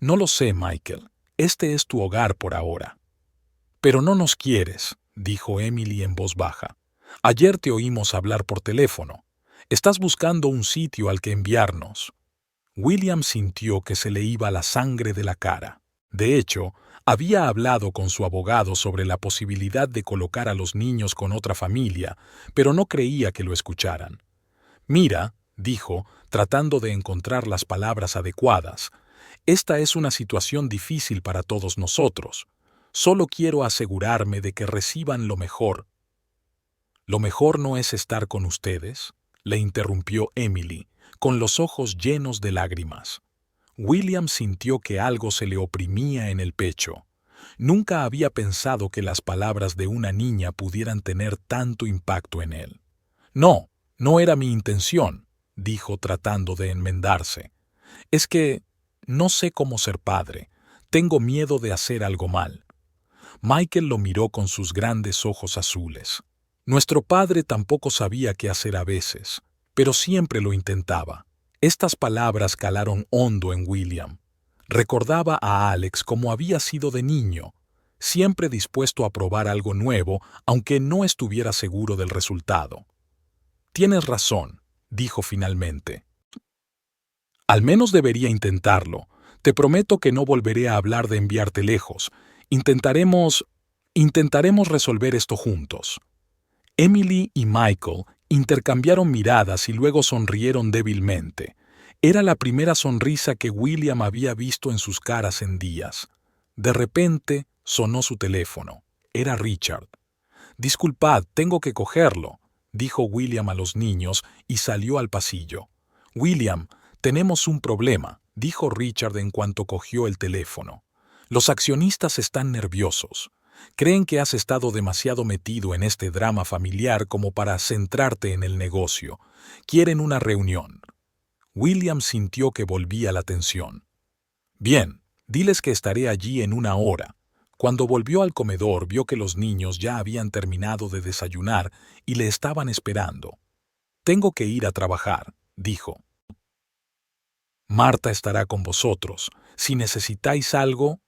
No lo sé, Michael. Este es tu hogar por ahora. Pero no nos quieres, dijo Emily en voz baja. Ayer te oímos hablar por teléfono. Estás buscando un sitio al que enviarnos. William sintió que se le iba la sangre de la cara. De hecho, había hablado con su abogado sobre la posibilidad de colocar a los niños con otra familia, pero no creía que lo escucharan. Mira, dijo, tratando de encontrar las palabras adecuadas, esta es una situación difícil para todos nosotros. Solo quiero asegurarme de que reciban lo mejor. ¿Lo mejor no es estar con ustedes?, le interrumpió Emily, con los ojos llenos de lágrimas. William sintió que algo se le oprimía en el pecho. Nunca había pensado que las palabras de una niña pudieran tener tanto impacto en él. No, no era mi intención, dijo tratando de enmendarse. Es que no sé cómo ser padre. Tengo miedo de hacer algo mal. Michael lo miró con sus grandes ojos azules. Nuestro padre tampoco sabía qué hacer a veces, pero siempre lo intentaba. Estas palabras calaron hondo en William. Recordaba a Alex como había sido de niño, siempre dispuesto a probar algo nuevo, aunque no estuviera seguro del resultado. Tienes razón, dijo finalmente. Al menos debería intentarlo. Te prometo que no volveré a hablar de enviarte lejos. Intentaremos resolver esto juntos. Emily y Michael intercambiaron miradas y luego sonrieron débilmente. Era la primera sonrisa que William había visto en sus caras en días. De repente sonó su teléfono. Era Richard. «Disculpad, tengo que cogerlo», dijo William a los niños y salió al pasillo. «William, tenemos un problema», dijo Richard en cuanto cogió el teléfono. «Los accionistas están nerviosos. Creen que has estado demasiado metido en este drama familiar como para centrarte en el negocio. Quieren una reunión». William sintió que volvía la tensión. «Bien, diles que estaré allí en 1 hora». Cuando volvió al comedor vio que los niños ya habían terminado de desayunar y le estaban esperando. «Tengo que ir a trabajar», dijo. «Marta estará con vosotros. Si necesitáis algo...»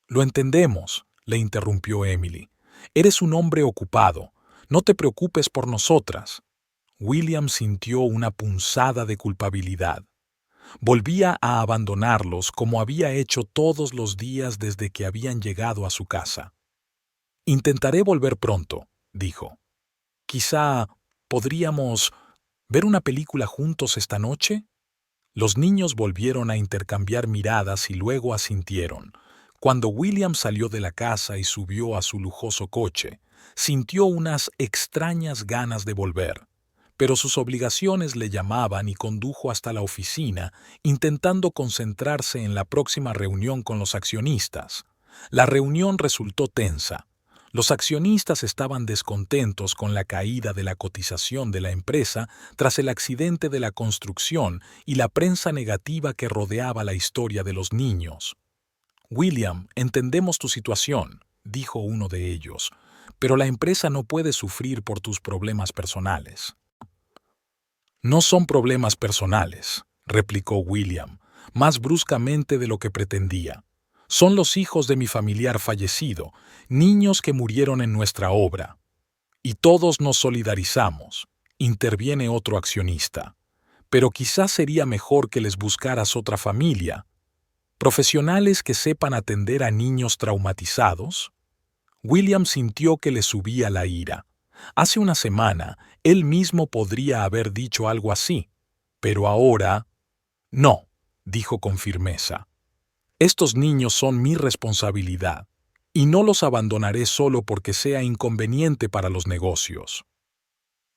«Lo entendemos», le interrumpió Emily. «Eres un hombre ocupado. No te preocupes por nosotras». William sintió una punzada de culpabilidad. Volvía a abandonarlos como había hecho todos los días desde que habían llegado a su casa. «Intentaré volver pronto», dijo. «Quizá podríamos ver una película juntos esta noche». Los niños volvieron a intercambiar miradas y luego asintieron. Cuando William salió de la casa y subió a su lujoso coche, sintió unas extrañas ganas de volver. Pero sus obligaciones le llamaban y condujo hasta la oficina, intentando concentrarse en la próxima reunión con los accionistas. La reunión resultó tensa. Los accionistas estaban descontentos con la caída de la cotización de la empresa tras el accidente de la construcción y la prensa negativa que rodeaba la historia de los niños. «William, entendemos tu situación», dijo uno de ellos, «pero la empresa no puede sufrir por tus problemas personales». «No son problemas personales», replicó William, más bruscamente de lo que pretendía. «Son los hijos de mi familiar fallecido, niños que murieron en nuestra obra. Y todos nos solidarizamos», interviene otro accionista. «Pero quizás sería mejor que les buscaras otra familia. ¿Profesionales que sepan atender a niños traumatizados?» William sintió que le subía la ira. Hace una semana, él mismo podría haber dicho algo así, pero ahora... «No», dijo con firmeza. «Estos niños son mi responsabilidad, y no los abandonaré solo porque sea inconveniente para los negocios».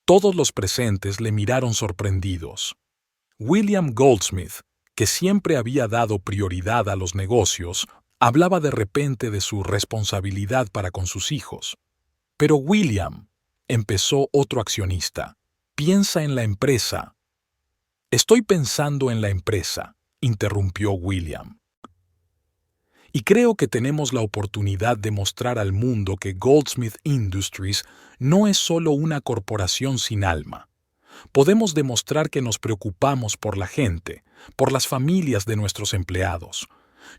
Todos los presentes le miraron sorprendidos. William Goldsmith, que siempre había dado prioridad a los negocios, hablaba de repente de su responsabilidad para con sus hijos. «Pero William», empezó otro accionista, «piensa en la empresa». «Estoy pensando en la empresa», interrumpió William. Y creo que tenemos la oportunidad de mostrar al mundo que Goldsmith Industries no es solo una corporación sin alma. Podemos demostrar que nos preocupamos por la gente, por las familias de nuestros empleados.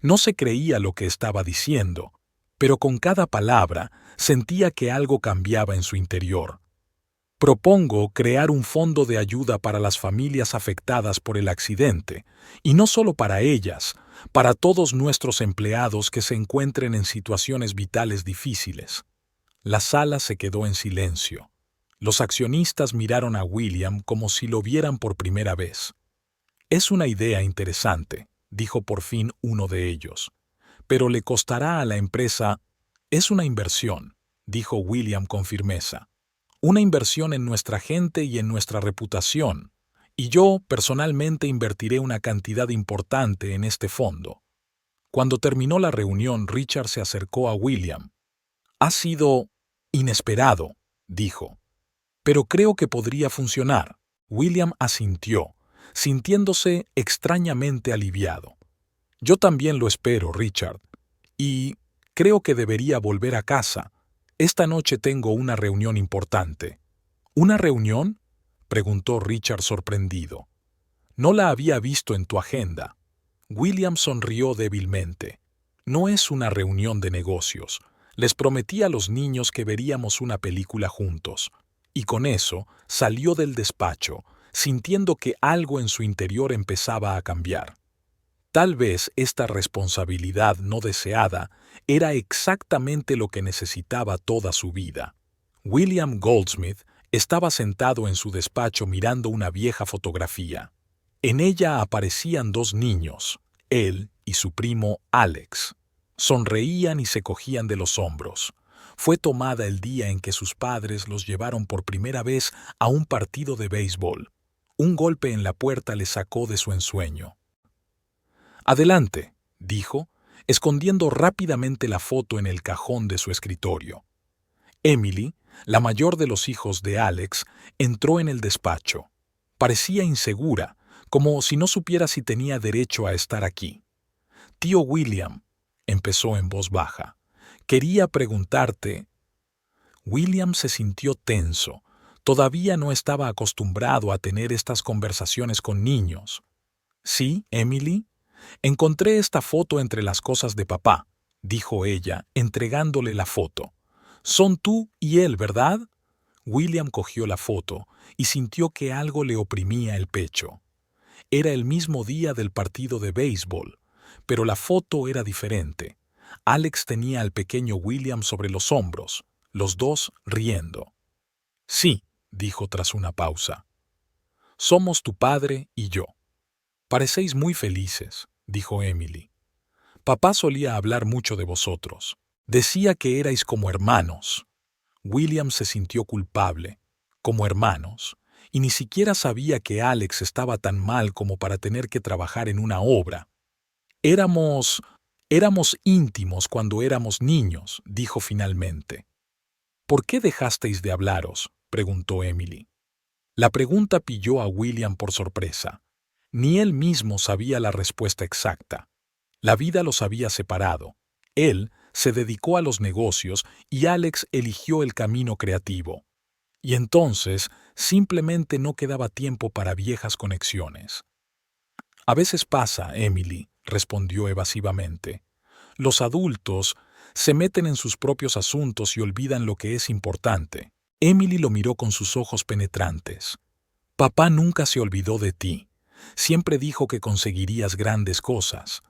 No se creía lo que estaba diciendo, pero con cada palabra sentía que algo cambiaba en su interior. Propongo crear un fondo de ayuda para las familias afectadas por el accidente, y no solo para ellas, para todos nuestros empleados que se encuentren en situaciones vitales difíciles. La sala se quedó en silencio. Los accionistas miraron a William como si lo vieran por primera vez. «Es una idea interesante», dijo por fin uno de ellos, «pero le costará a la empresa». «Es una inversión», dijo William con firmeza. «Una inversión en nuestra gente y en nuestra reputación, y yo personalmente invertiré una cantidad importante en este fondo». Cuando terminó la reunión, Richard se acercó a William. «Ha sido inesperado», dijo, «pero creo que podría funcionar». William asintió, sintiéndose extrañamente aliviado. «Yo también lo espero, Richard, y creo que debería volver a casa. Esta noche tengo una reunión importante». «¿Una reunión?», preguntó Richard sorprendido. «No la había visto en tu agenda». William sonrió débilmente. «No es una reunión de negocios. Les prometí a los niños que veríamos una película juntos». Y con eso salió del despacho, sintiendo que algo en su interior empezaba a cambiar. Tal vez esta responsabilidad no deseada era exactamente lo que necesitaba toda su vida. William Goldsmith estaba sentado en su despacho mirando una vieja fotografía. En ella aparecían dos niños, él y su primo Alex. Sonreían y se cogían de los hombros. Fue tomada el día en que sus padres los llevaron por primera vez a un partido de béisbol. Un golpe en la puerta le sacó de su ensueño. «Adelante», dijo, escondiendo rápidamente la foto en el cajón de su escritorio. Emily, la mayor de los hijos de Alex, entró en el despacho. Parecía insegura, como si no supiera si tenía derecho a estar aquí. «Tío William», empezó en voz baja, «quería preguntarte». William se sintió tenso. Todavía no estaba acostumbrado a tener estas conversaciones con niños. «Sí, Emily, encontré esta foto entre las cosas de papá», dijo ella, entregándole la foto. «Son tú y él, ¿verdad?». William cogió la foto y sintió que algo le oprimía el pecho. Era el mismo día del partido de béisbol, pero la foto era diferente. Alex tenía al pequeño William sobre los hombros, los dos riendo. «Sí», dijo tras una pausa. «Somos tu padre y yo». «Parecéis muy felices», dijo Emily. «Papá solía hablar mucho de vosotros. Decía que erais como hermanos». William se sintió culpable, como hermanos, y ni siquiera sabía que Alex estaba tan mal como para tener que trabajar en una obra. Éramos íntimos cuando éramos niños», dijo finalmente. «¿Por qué dejasteis de hablaros?», preguntó Emily. La pregunta pilló a William por sorpresa. Ni él mismo sabía la respuesta exacta. La vida los había separado. Él se dedicó a los negocios y Alex eligió el camino creativo. Y entonces simplemente no quedaba tiempo para viejas conexiones. «A veces pasa, Emily», respondió evasivamente. «Los adultos se meten en sus propios asuntos y olvidan lo que es importante». Emily lo miró con sus ojos penetrantes. «Papá nunca se olvidó de ti. Siempre dijo que conseguirías grandes cosas».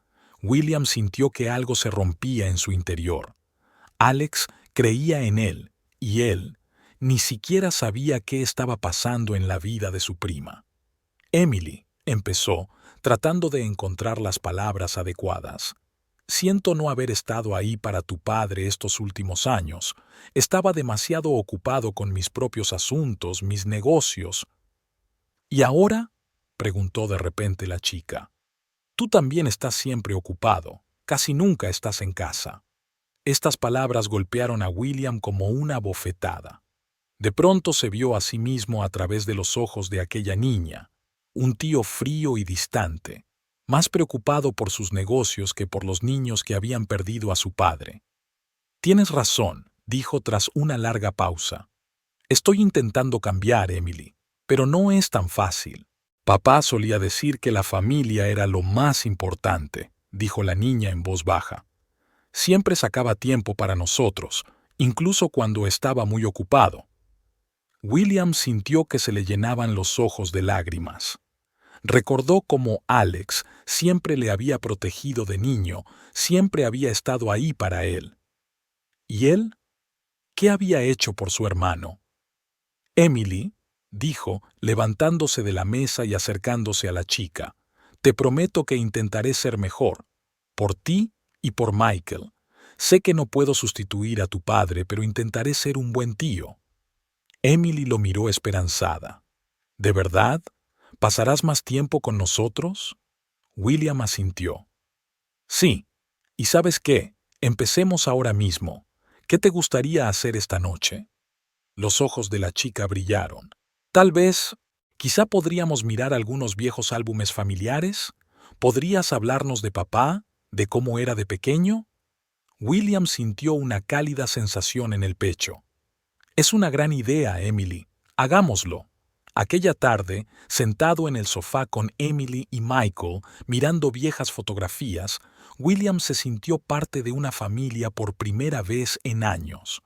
William sintió que algo se rompía en su interior. Alex creía en él, y él ni siquiera sabía qué estaba pasando en la vida de su prima. «Emily», empezó, tratando de encontrar las palabras adecuadas. «Siento no haber estado ahí para tu padre estos últimos años. Estaba demasiado ocupado con mis propios asuntos, mis negocios». «¿Y ahora?», preguntó de repente la chica. «Tú también estás siempre ocupado. Casi nunca estás en casa». Estas palabras golpearon a William como una bofetada. De pronto se vio a sí mismo a través de los ojos de aquella niña, un tío frío y distante. más preocupado por sus negocios que por los niños que habían perdido a su padre. Tienes razón, dijo tras una larga pausa. Estoy intentando cambiar, Emily, pero no es tan fácil. Papá solía decir que la familia era lo más importante, dijo la niña en voz baja. Siempre sacaba tiempo para nosotros, incluso cuando estaba muy ocupado. William sintió que se le llenaban los ojos de lágrimas. Recordó cómo Alex siempre le había protegido de niño, siempre había estado ahí para él. ¿Y él? ¿Qué había hecho por su hermano? Emily, dijo, levantándose de la mesa y acercándose a la chica, te prometo que intentaré ser mejor, por ti y por Michael. Sé que no puedo sustituir a tu padre, pero intentaré ser un buen tío. Emily lo miró esperanzada. ¿De verdad? ¿Pasarás más tiempo con nosotros? William asintió. Sí. ¿Y sabes qué? Empecemos ahora mismo. ¿Qué te gustaría hacer esta noche? Los ojos de la chica brillaron. Tal vez, quizá podríamos mirar algunos viejos álbumes familiares. ¿Podrías hablarnos de papá, de cómo era de pequeño? William sintió una cálida sensación en el pecho. Es una gran idea, Emily. Hagámoslo. Aquella tarde, sentado en el sofá con Emily y Michael, mirando viejas fotografías, William se sintió parte de una familia por primera vez en años.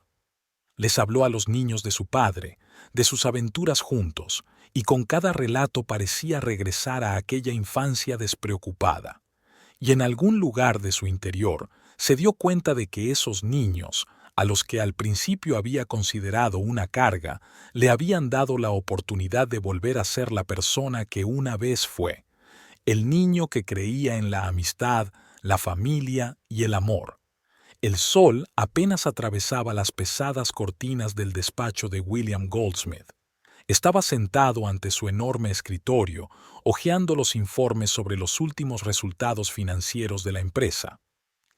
Les habló a los niños de su padre, de sus aventuras juntos, y con cada relato parecía regresar a aquella infancia despreocupada. Y en algún lugar de su interior se dio cuenta de que esos niños, a los que al principio había considerado una carga, le habían dado la oportunidad de volver a ser la persona que una vez fue, el niño que creía en la amistad, la familia y el amor. El sol apenas atravesaba las pesadas cortinas del despacho de William Goldsmith. Estaba sentado ante su enorme escritorio, hojeando los informes sobre los últimos resultados financieros de la empresa.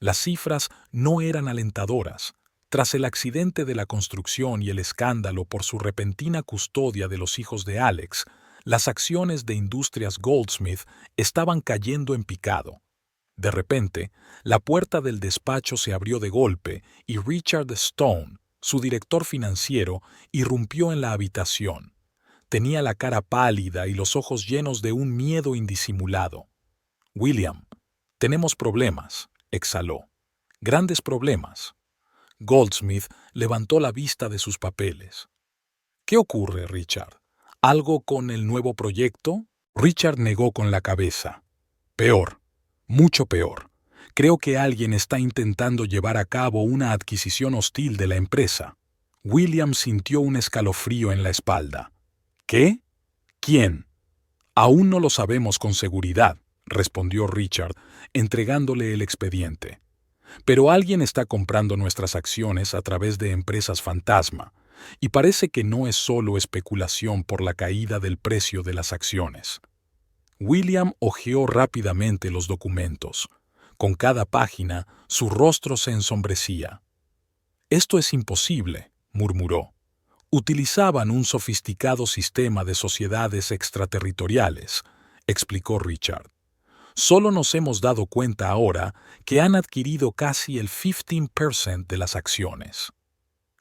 Las cifras no eran alentadoras. Tras el accidente de la construcción y el escándalo por su repentina custodia de los hijos de Alex, las acciones de Industrias Goldsmith estaban cayendo en picado. De repente, la puerta del despacho se abrió de golpe y Richard Stone, su director financiero, irrumpió en la habitación. Tenía la cara pálida y los ojos llenos de un miedo indisimulado. «William, tenemos problemas», exhaló. «Grandes problemas». Goldsmith levantó la vista de sus papeles. «¿Qué ocurre, Richard? ¿Algo con el nuevo proyecto?» Richard negó con la cabeza. «Peor, mucho peor. Creo que alguien está intentando llevar a cabo una adquisición hostil de la empresa». William sintió un escalofrío en la espalda. «¿Qué? ¿Quién?» «Aún no lo sabemos con seguridad», respondió Richard, entregándole el expediente. «Pero alguien está comprando nuestras acciones a través de empresas fantasma, y parece que no es solo especulación por la caída del precio de las acciones». William hojeó rápidamente los documentos. Con cada página, su rostro se ensombrecía. «Esto es imposible», murmuró. «Utilizaban un sofisticado sistema de sociedades extraterritoriales», explicó Richard. «Solo nos hemos dado cuenta ahora que han adquirido casi el 15% de las acciones».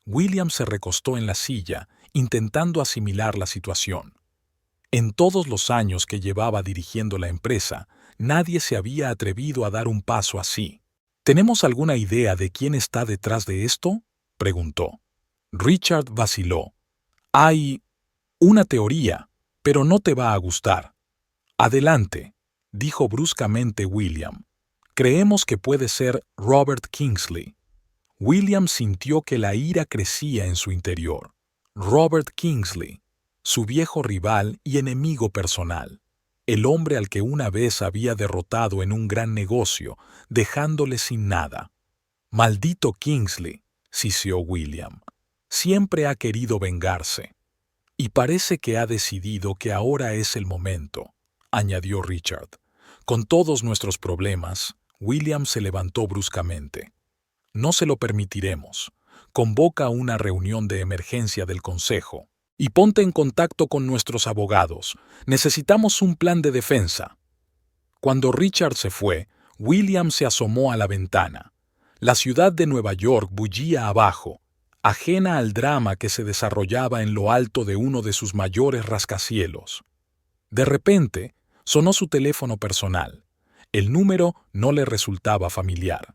William se recostó en la silla, intentando asimilar la situación. En todos los años que llevaba dirigiendo la empresa, nadie se había atrevido a dar un paso así. «¿Tenemos alguna idea de quién está detrás de esto?», preguntó. Richard vaciló. «Hay una teoría, pero no te va a gustar». «Adelante», dijo bruscamente William. «Creemos que puede ser Robert Kingsley». William sintió que la ira crecía en su interior. Robert Kingsley, su viejo rival y enemigo personal. El hombre al que una vez había derrotado en un gran negocio, dejándole sin nada. «Maldito Kingsley», siseó William. «Siempre ha querido vengarse. Y parece que ha decidido que ahora es el momento», añadió Richard. «Con todos nuestros problemas», William se levantó bruscamente. «No se lo permitiremos. Convoca una reunión de emergencia del Consejo. Y ponte en contacto con nuestros abogados. Necesitamos un plan de defensa». Cuando Richard se fue, William se asomó a la ventana. La ciudad de Nueva York bullía abajo, ajena al drama que se desarrollaba en lo alto de uno de sus mayores rascacielos. De repente, sonó su teléfono personal. El número no le resultaba familiar.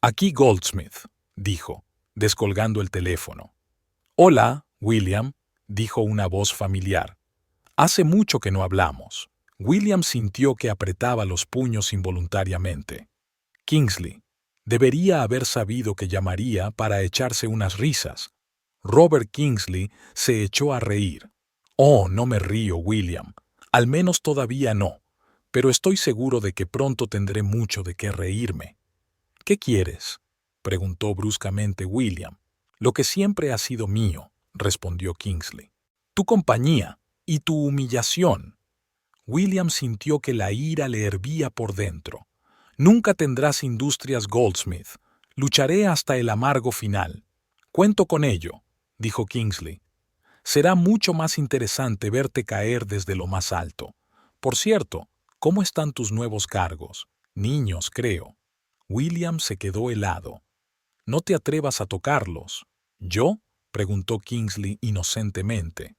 «Aquí Goldsmith», dijo, descolgando el teléfono. «Hola, William», dijo una voz familiar. «Hace mucho que no hablamos». William sintió que apretaba los puños involuntariamente. Kingsley. Debería haber sabido que llamaría para echarse unas risas. Robert Kingsley se echó a reír. «Oh, no me río, William. Al menos todavía no. Pero estoy seguro de que pronto tendré mucho de qué reírme». «¿Qué quieres?», preguntó bruscamente William. «Lo que siempre ha sido mío», respondió Kingsley. «Tu compañía y tu humillación». William sintió que la ira le hervía por dentro. «Nunca tendrás Industrias Goldsmith. Lucharé hasta el amargo final». «Cuento con ello», dijo Kingsley. «Será mucho más interesante verte caer desde lo más alto. Por cierto, ¿cómo están tus nuevos cargos? Niños, creo». William se quedó helado. «No te atrevas a tocarlos». «¿Yo?», preguntó Kingsley inocentemente.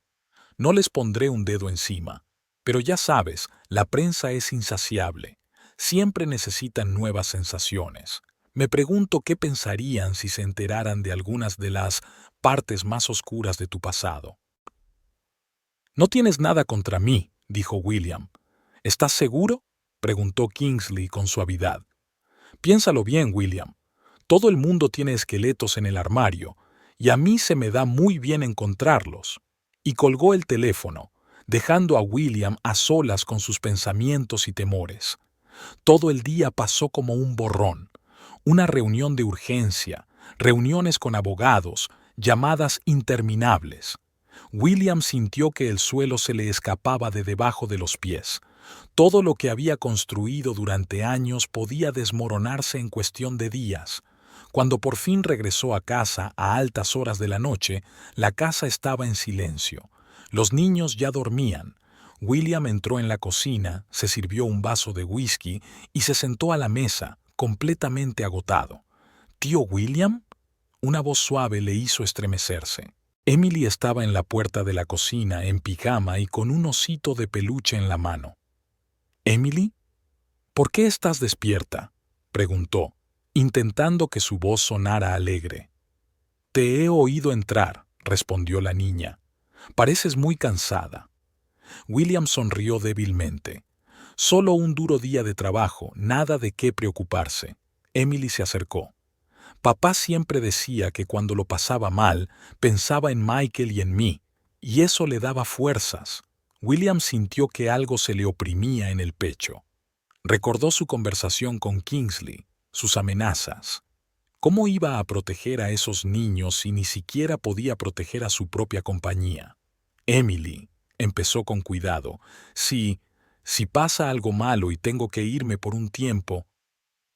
«No les pondré un dedo encima. Pero ya sabes, la prensa es insaciable. Siempre necesitan nuevas sensaciones. Me pregunto qué pensarían si se enteraran de algunas de las partes más oscuras de tu pasado». «No tienes nada contra mí», dijo William. «¿Estás seguro?», preguntó Kingsley con suavidad. «Piénsalo bien, William. Todo el mundo tiene esqueletos en el armario, y a mí se me da muy bien encontrarlos». Y colgó el teléfono, dejando a William a solas con sus pensamientos y temores. Todo el día pasó como un borrón. Una reunión de urgencia, reuniones con abogados, llamadas interminables. William sintió que el suelo se le escapaba de debajo de los pies. Todo lo que había construido durante años podía desmoronarse en cuestión de días. Cuando por fin regresó a casa a altas horas de la noche, la casa estaba en silencio. Los niños ya dormían. William entró en la cocina, se sirvió un vaso de whisky y se sentó a la mesa, completamente agotado. «¿Tío William?», una voz suave le hizo estremecerse. Emily estaba en la puerta de la cocina, en pijama y con un osito de peluche en la mano. «¿Emily? ¿Por qué estás despierta?», preguntó, intentando que su voz sonara alegre. «Te he oído entrar», respondió la niña. «Pareces muy cansada». William sonrió débilmente. Solo un duro día de trabajo, nada de qué preocuparse. Emily se acercó. «Papá siempre decía que cuando lo pasaba mal, pensaba en Michael y en mí, y eso le daba fuerzas». William sintió que algo se le oprimía en el pecho. Recordó su conversación con Kingsley, sus amenazas. ¿Cómo iba a proteger a esos niños si ni siquiera podía proteger a su propia compañía? «Emily», empezó con cuidado, si pasa algo malo y tengo que irme por un tiempo».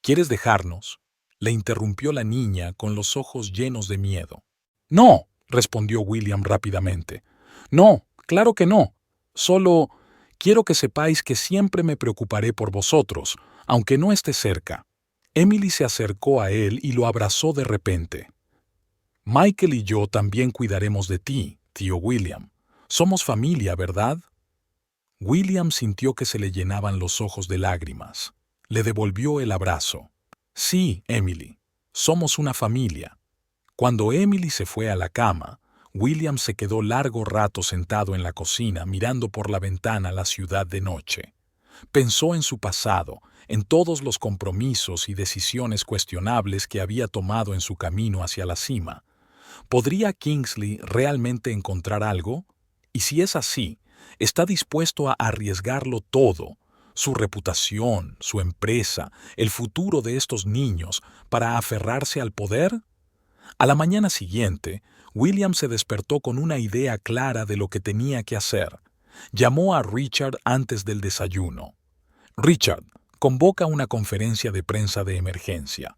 «¿Quieres dejarnos?», le interrumpió la niña con los ojos llenos de miedo. «No», respondió William rápidamente. «No, claro que no. Solo quiero que sepáis que siempre me preocuparé por vosotros, aunque no esté cerca». Emily se acercó a él y lo abrazó de repente. «Michael y yo también cuidaremos de ti, tío William. Somos familia, ¿verdad?». William sintió que se le llenaban los ojos de lágrimas. Le devolvió el abrazo. «Sí, Emily, somos una familia». Cuando Emily se fue a la cama, William se quedó largo rato sentado en la cocina mirando por la ventana la ciudad de noche. Pensó en su pasado, en todos los compromisos y decisiones cuestionables que había tomado en su camino hacia la cima. ¿Podría Kingsley realmente encontrar algo? Y si es así, ¿está dispuesto a arriesgarlo todo, su reputación, su empresa, el futuro de estos niños, para aferrarse al poder? A la mañana siguiente, William se despertó con una idea clara de lo que tenía que hacer. Llamó a Richard antes del desayuno. «Richard, convoca una conferencia de prensa de emergencia.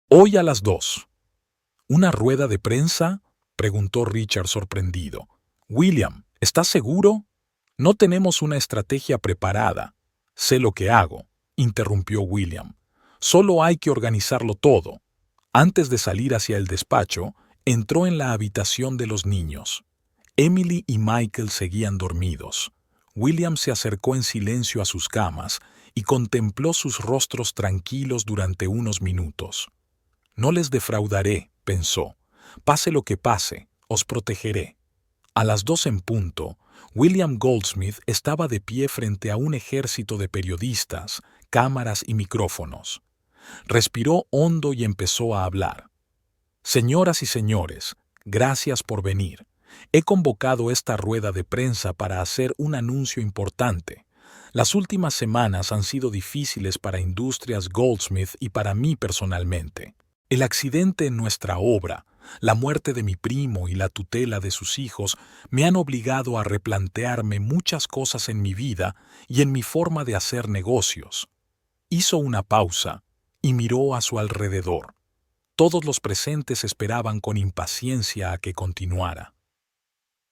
Hoy a las 2». «¿Una rueda de prensa?», preguntó Richard sorprendido. «William, ¿estás seguro? No tenemos una estrategia preparada». Sé lo que hago, interrumpió William. Solo hay que organizarlo todo. Antes de salir hacia el despacho, entró en la habitación de los niños. Emily y Michael seguían dormidos. William se acercó en silencio a sus camas y contempló sus rostros tranquilos durante unos minutos. No les defraudaré, pensó. Pase lo que pase, os protegeré. A las 2 en punto, William Goldsmith estaba de pie frente a un ejército de periodistas, cámaras y micrófonos. Respiró hondo y empezó a hablar. Señoras y señores, gracias por venir. He convocado esta rueda de prensa para hacer un anuncio importante. Las últimas semanas han sido difíciles para Industrias Goldsmith y para mí personalmente. El accidente en nuestra obra, la muerte de mi primo y la tutela de sus hijos me han obligado a replantearme muchas cosas en mi vida y en mi forma de hacer negocios. Hizo una pausa y miró a su alrededor. Todos los presentes esperaban con impaciencia a que continuara.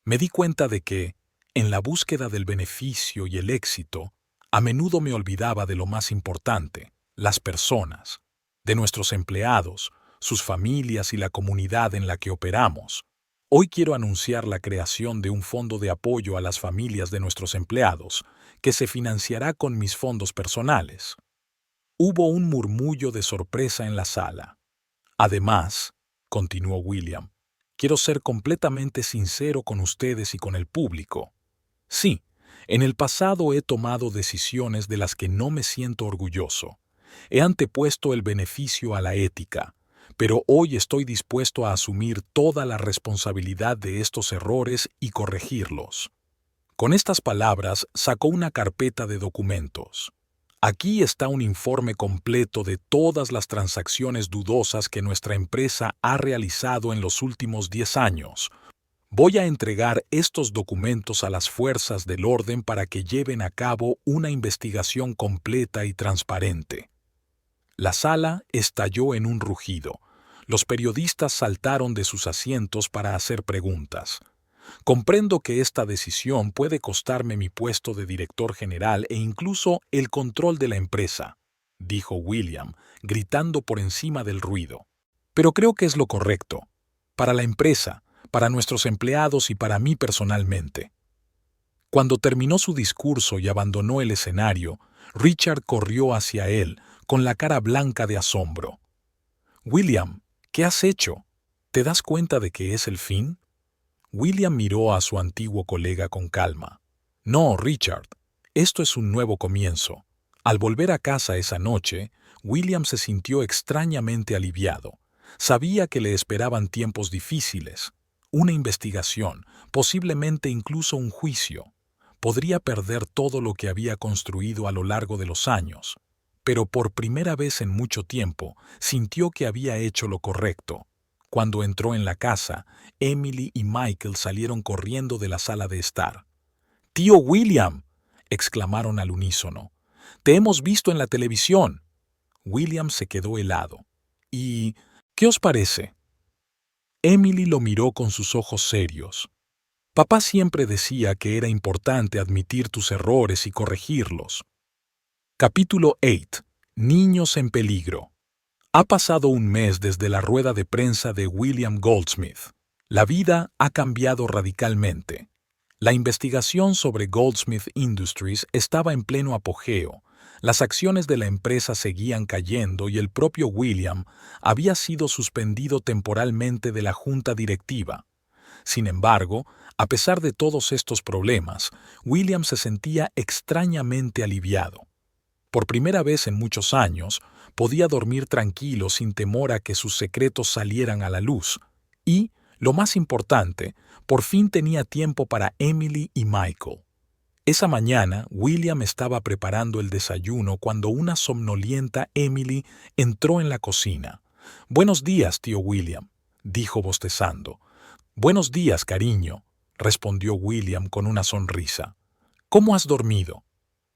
Me di cuenta de que, en la búsqueda del beneficio y el éxito, a menudo me olvidaba de lo más importante, las personas, de nuestros empleados, sus familias y la comunidad en la que operamos. Hoy quiero anunciar la creación de un fondo de apoyo a las familias de nuestros empleados, que se financiará con mis fondos personales. Hubo un murmullo de sorpresa en la sala. Además, continuó William, quiero ser completamente sincero con ustedes y con el público. Sí, en el pasado he tomado decisiones de las que no me siento orgulloso. He antepuesto el beneficio a la ética, pero hoy estoy dispuesto a asumir toda la responsabilidad de estos errores y corregirlos. Con estas palabras sacó una carpeta de documentos. Aquí está un informe completo de todas las transacciones dudosas que nuestra empresa ha realizado en los últimos 10 años. Voy a entregar estos documentos a las fuerzas del orden para que lleven a cabo una investigación completa y transparente. La sala estalló en un rugido. Los periodistas saltaron de sus asientos para hacer preguntas. Comprendo que esta decisión puede costarme mi puesto de director general e incluso el control de la empresa, dijo William, gritando por encima del ruido. Pero creo que es lo correcto, para la empresa, para nuestros empleados y para mí personalmente. Cuando terminó su discurso y abandonó el escenario, Richard corrió hacia él, con la cara blanca de asombro. «William, ¿qué has hecho? ¿Te das cuenta de que es el fin?» William miró a su antiguo colega con calma. «No, Richard, esto es un nuevo comienzo». Al volver a casa esa noche, William se sintió extrañamente aliviado. Sabía que le esperaban tiempos difíciles, una investigación, posiblemente incluso un juicio. Podría perder todo lo que había construido a lo largo de los años, pero por primera vez en mucho tiempo sintió que había hecho lo correcto. Cuando entró en la casa, Emily y Michael salieron corriendo de la sala de estar. «¡Tío William!», exclamaron al unísono. «¡Te hemos visto en la televisión!». William se quedó helado. «¿Y qué os parece?». Emily lo miró con sus ojos serios. «Papá siempre decía que era importante admitir tus errores y corregirlos». Capítulo 8. Niños en peligro. Ha pasado un mes desde la rueda de prensa de William Goldsmith. La vida ha cambiado radicalmente. La investigación sobre Goldsmith Industries estaba en pleno apogeo. Las acciones de la empresa seguían cayendo y el propio William había sido suspendido temporalmente de la junta directiva. Sin embargo, a pesar de todos estos problemas, William se sentía extrañamente aliviado. Por primera vez en muchos años, podía dormir tranquilo sin temor a que sus secretos salieran a la luz. Y, lo más importante, por fin tenía tiempo para Emily y Michael. Esa mañana, William estaba preparando el desayuno cuando una somnolienta Emily entró en la cocina. «Buenos días, tío William», dijo bostezando. «Buenos días, cariño», respondió William con una sonrisa. «¿Cómo has dormido?»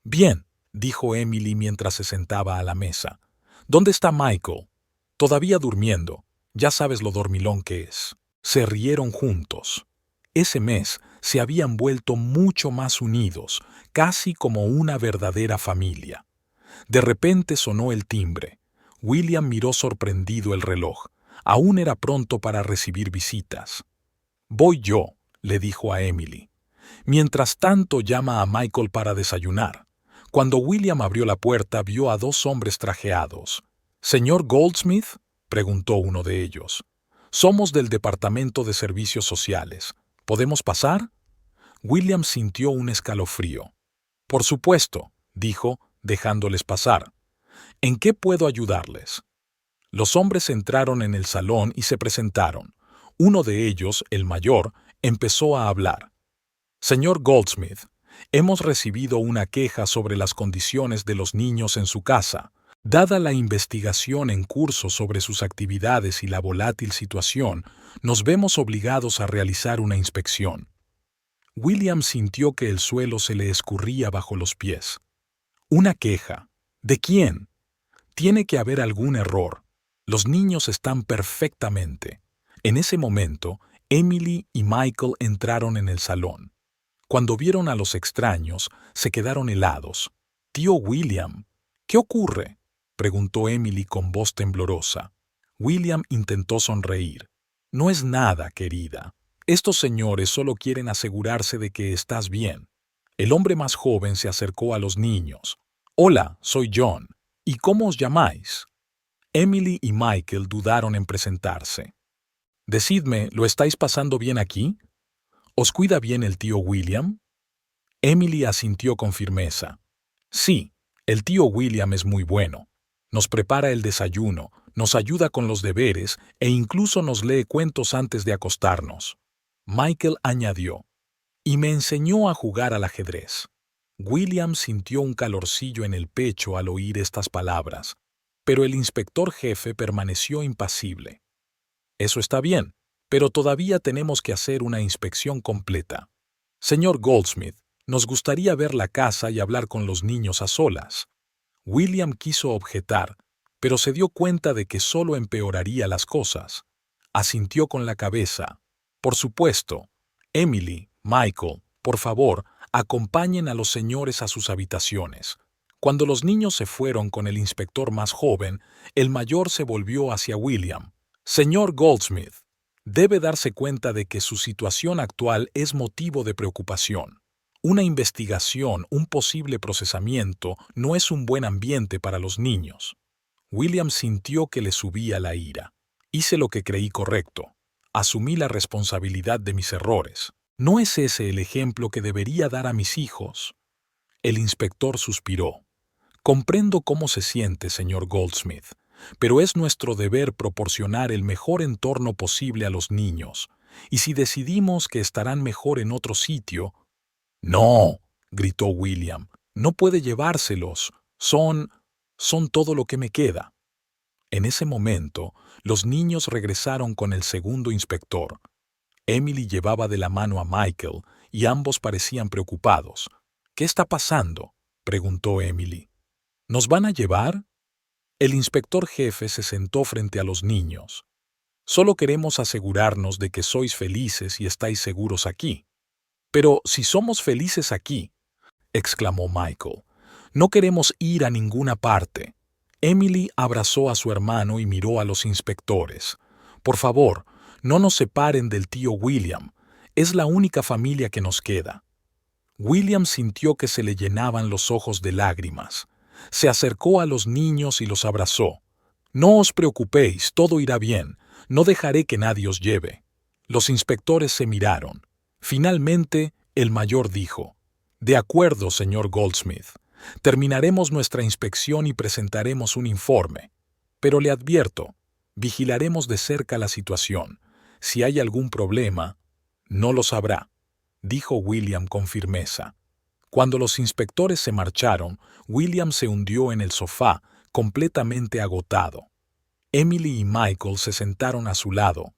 «Bien», dijo Emily mientras se sentaba a la mesa. «¿Dónde está Michael?» «Todavía durmiendo. Ya sabes lo dormilón que es». Se rieron juntos. Ese mes se habían vuelto mucho más unidos, casi como una verdadera familia. De repente sonó el timbre. William miró sorprendido el reloj. Aún era pronto para recibir visitas. «Voy yo», le dijo a Emily. Mientras tanto llama a Michael para desayunar. Cuando William abrió la puerta vio a dos hombres trajeados. «¿Señor Goldsmith?», preguntó uno de ellos. «Somos del Departamento de Servicios Sociales. ¿Podemos pasar?». William sintió un escalofrío. «Por supuesto», dijo, dejándoles pasar. «¿En qué puedo ayudarles?». Los hombres entraron en el salón y se presentaron. Uno de ellos, el mayor, empezó a hablar. «Señor Goldsmith, hemos recibido una queja sobre las condiciones de los niños en su casa. Dada la investigación en curso sobre sus actividades y la volátil situación, nos vemos obligados a realizar una inspección». William sintió que el suelo se le escurría bajo los pies. «¿Una queja? ¿De quién? Tiene que haber algún error. Los niños están perfectamente». En ese momento, Emily y Michael entraron en el salón. Cuando vieron a los extraños, se quedaron helados. «Tío William, ¿qué ocurre?», preguntó Emily con voz temblorosa. William intentó sonreír. «No es nada, querida. Estos señores solo quieren asegurarse de que estás bien». El hombre más joven se acercó a los niños. «Hola, soy John. ¿Y cómo os llamáis?». Emily y Michael dudaron en presentarse. «Decidme, ¿lo estáis pasando bien aquí? ¿Os cuida bien el tío William?». Emily asintió con firmeza. «Sí, el tío William es muy bueno. Nos prepara el desayuno, nos ayuda con los deberes e incluso nos lee cuentos antes de acostarnos». Michael añadió. «Y me enseñó a jugar al ajedrez». William sintió un calorcillo en el pecho al oír estas palabras, pero el inspector jefe permaneció impasible. «Eso está bien, pero todavía tenemos que hacer una inspección completa. Señor Goldsmith, nos gustaría ver la casa y hablar con los niños a solas». William quiso objetar, pero se dio cuenta de que solo empeoraría las cosas. Asintió con la cabeza. «Por supuesto. Emily, Michael, por favor, acompañen a los señores a sus habitaciones». Cuando los niños se fueron con el inspector más joven, el mayor se volvió hacia William. «Señor Goldsmith, debe darse cuenta de que su situación actual es motivo de preocupación. Una investigación, un posible procesamiento, no es un buen ambiente para los niños». William sintió que le subía la ira. «Hice lo que creí correcto. Asumí la responsabilidad de mis errores. ¿No es ese el ejemplo que debería dar a mis hijos?». El inspector suspiró. «Comprendo cómo se siente, señor Goldsmith, pero es nuestro deber proporcionar el mejor entorno posible a los niños, y si decidimos que estarán mejor en otro sitio». «No», gritó William, «no puede llevárselos. Son todo lo que me queda». En ese momento, los niños regresaron con el segundo inspector. Emily llevaba de la mano a Michael y ambos parecían preocupados. «¿Qué está pasando?», preguntó Emily. «¿Nos van a llevar?». El inspector jefe se sentó frente a los niños. «Solo queremos asegurarnos de que sois felices y estáis seguros aquí». «Pero si somos felices aquí», exclamó Michael, «no queremos ir a ninguna parte». Emily abrazó a su hermano y miró a los inspectores. «Por favor, no nos separen del tío William. Es la única familia que nos queda». William sintió que se le llenaban los ojos de lágrimas. Se acercó a los niños y los abrazó. «No os preocupéis, todo irá bien. No dejaré que nadie os lleve». Los inspectores se miraron. Finalmente, el mayor dijo: «De acuerdo, señor Goldsmith. Terminaremos nuestra inspección y presentaremos un informe. Pero le advierto, vigilaremos de cerca la situación. Si hay algún problema, no lo sabrá», dijo William con firmeza. Cuando los inspectores se marcharon, William se hundió en el sofá, completamente agotado. Emily y Michael se sentaron a su lado.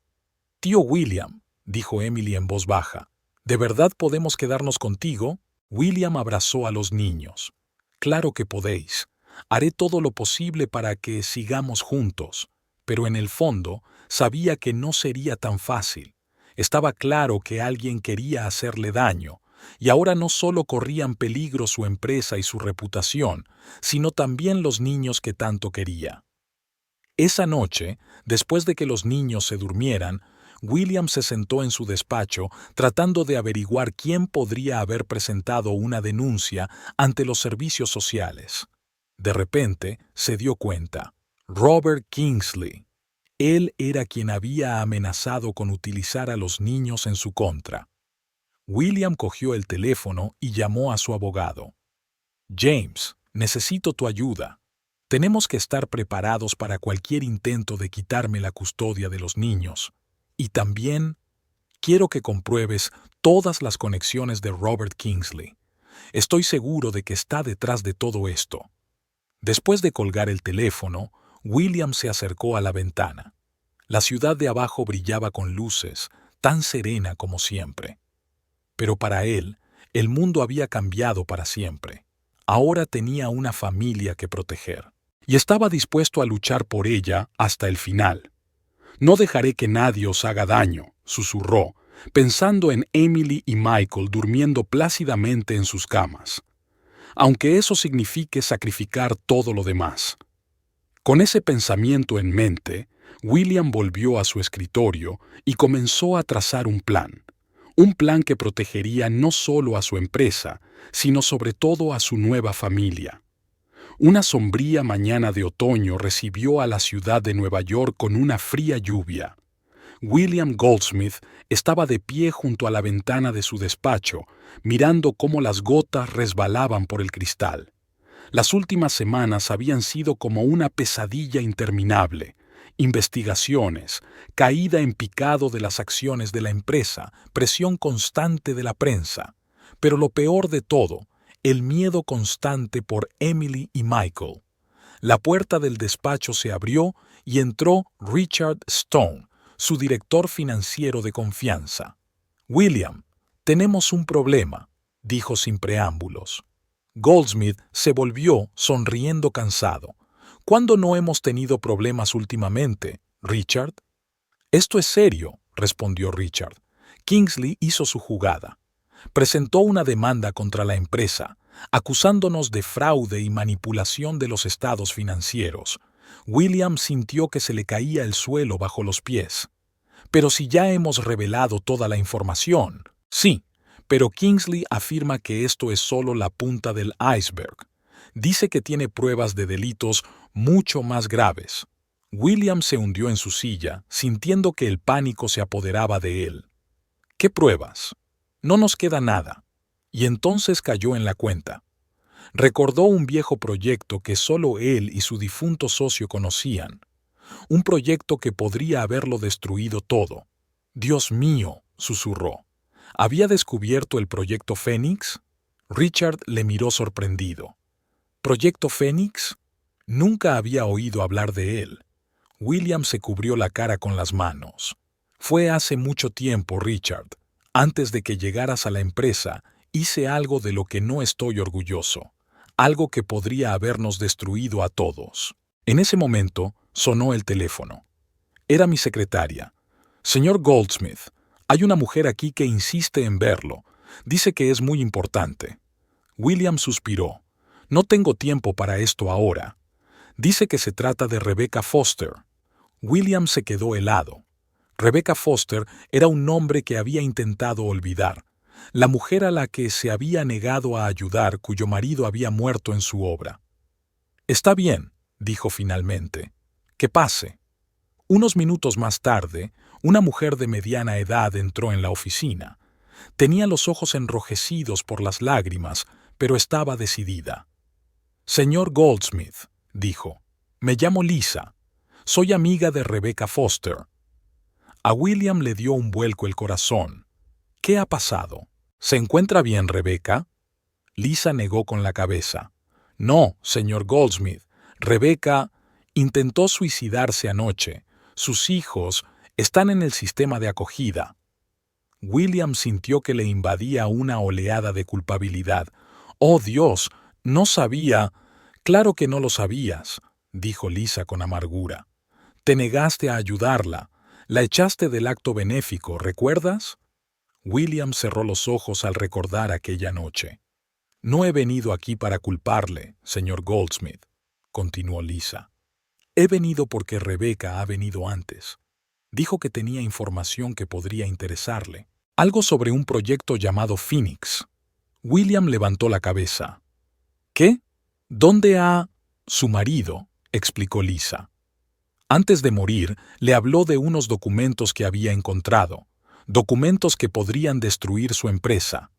«Tío William», dijo Emily en voz baja, «¿de verdad podemos quedarnos contigo?». William abrazó a los niños. «Claro que podéis. Haré todo lo posible para que sigamos juntos». Pero en el fondo sabía que no sería tan fácil. Estaba claro que alguien quería hacerle daño, y ahora no solo corrían peligro su empresa y su reputación, sino también los niños que tanto quería. Esa noche, después de que los niños se durmieran, William se sentó en su despacho tratando de averiguar quién podría haber presentado una denuncia ante los servicios sociales. De repente, se dio cuenta. Robert Kingsley. Él era quien había amenazado con utilizar a los niños en su contra. William cogió el teléfono y llamó a su abogado. James, necesito tu ayuda. Tenemos que estar preparados para cualquier intento de quitarme la custodia de los niños. Y también quiero que compruebes todas las conexiones de Robert Kingsley. Estoy seguro de que está detrás de todo esto. Después de colgar el teléfono, William se acercó a la ventana. La ciudad de abajo brillaba con luces, tan serena como siempre. Pero para él, el mundo había cambiado para siempre. Ahora tenía una familia que proteger. Y estaba dispuesto a luchar por ella hasta el final. No dejaré que nadie os haga daño, susurró, pensando en Emily y Michael durmiendo plácidamente en sus camas. Aunque eso signifique sacrificar todo lo demás. Con ese pensamiento en mente, William volvió a su escritorio y comenzó a trazar un plan que protegería no solo a su empresa, sino sobre todo a su nueva familia. Una sombría mañana de otoño recibió a la ciudad de Nueva York con una fría lluvia. William Goldsmith estaba de pie junto a la ventana de su despacho, mirando cómo las gotas resbalaban por el cristal. Las últimas semanas habían sido como una pesadilla interminable. Investigaciones, caída en picado de las acciones de la empresa, presión constante de la prensa. Pero lo peor de todo, el miedo constante por Emily y Michael. La puerta del despacho se abrió y entró Richard Stone, su director financiero de confianza. «William, tenemos un problema», dijo sin preámbulos. Goldsmith se volvió sonriendo cansado. «¿Cuándo no hemos tenido problemas últimamente, Richard?» «Esto es serio», respondió Richard. «Kingsley hizo su jugada. Presentó una demanda contra la empresa, acusándonos de fraude y manipulación de los estados financieros. William sintió que se le caía el suelo bajo los pies. «Pero si ya hemos revelado toda la información». «Sí, pero Kingsley afirma que esto es solo la punta del iceberg. Dice que tiene pruebas de delitos mucho más graves». William se hundió en su silla, sintiendo que el pánico se apoderaba de él. «¿Qué pruebas? No nos queda nada». Y entonces cayó en la cuenta. Recordó un viejo proyecto que solo él y su difunto socio conocían. Un proyecto que podría haberlo destruido todo. «Dios mío», susurró. ¿Había descubierto el Proyecto Fénix? Richard le miró sorprendido. ¿Proyecto Fénix? Nunca había oído hablar de él. William se cubrió la cara con las manos. «Fue hace mucho tiempo, Richard. Antes de que llegaras a la empresa, hice algo de lo que no estoy orgulloso. Algo que podría habernos destruido a todos». En ese momento, sonó el teléfono. Era mi secretaria. «Señor Goldsmith, hay una mujer aquí que insiste en verlo. Dice que es muy importante». William suspiró. «No tengo tiempo para esto ahora». Dice que se trata de Rebecca Foster. William se quedó helado. Rebecca Foster era un nombre que había intentado olvidar. La mujer a la que se había negado a ayudar, cuyo marido había muerto en su obra. «Está bien», dijo finalmente. «Que pase». Unos minutos más tarde, una mujer de mediana edad entró en la oficina. Tenía los ojos enrojecidos por las lágrimas, pero estaba decidida. «Señor Goldsmith», dijo, «me llamo Lisa. Soy amiga de Rebecca Foster». A William le dio un vuelco el corazón. «¿Qué ha pasado? ¿Se encuentra bien, Rebecca?» Lisa negó con la cabeza. «No, señor Goldsmith. Rebecca intentó suicidarse anoche. Sus hijos están en el sistema de acogida». William sintió que le invadía una oleada de culpabilidad. «Oh, Dios, no sabía». «Claro que no lo sabías», dijo Lisa con amargura. «Te negaste a ayudarla. La echaste del acto benéfico, ¿recuerdas? William cerró los ojos al recordar aquella noche. No he venido aquí para culparle, señor Goldsmith, continuó Lisa. He venido porque Rebecca ha venido antes. Dijo que tenía información que podría interesarle. Algo sobre un proyecto llamado Phoenix. William levantó la cabeza. ¿Qué? ¿Dónde ha...? Su marido, explicó Lisa. Antes de morir, le habló de unos documentos que había encontrado, documentos que podrían destruir su empresa.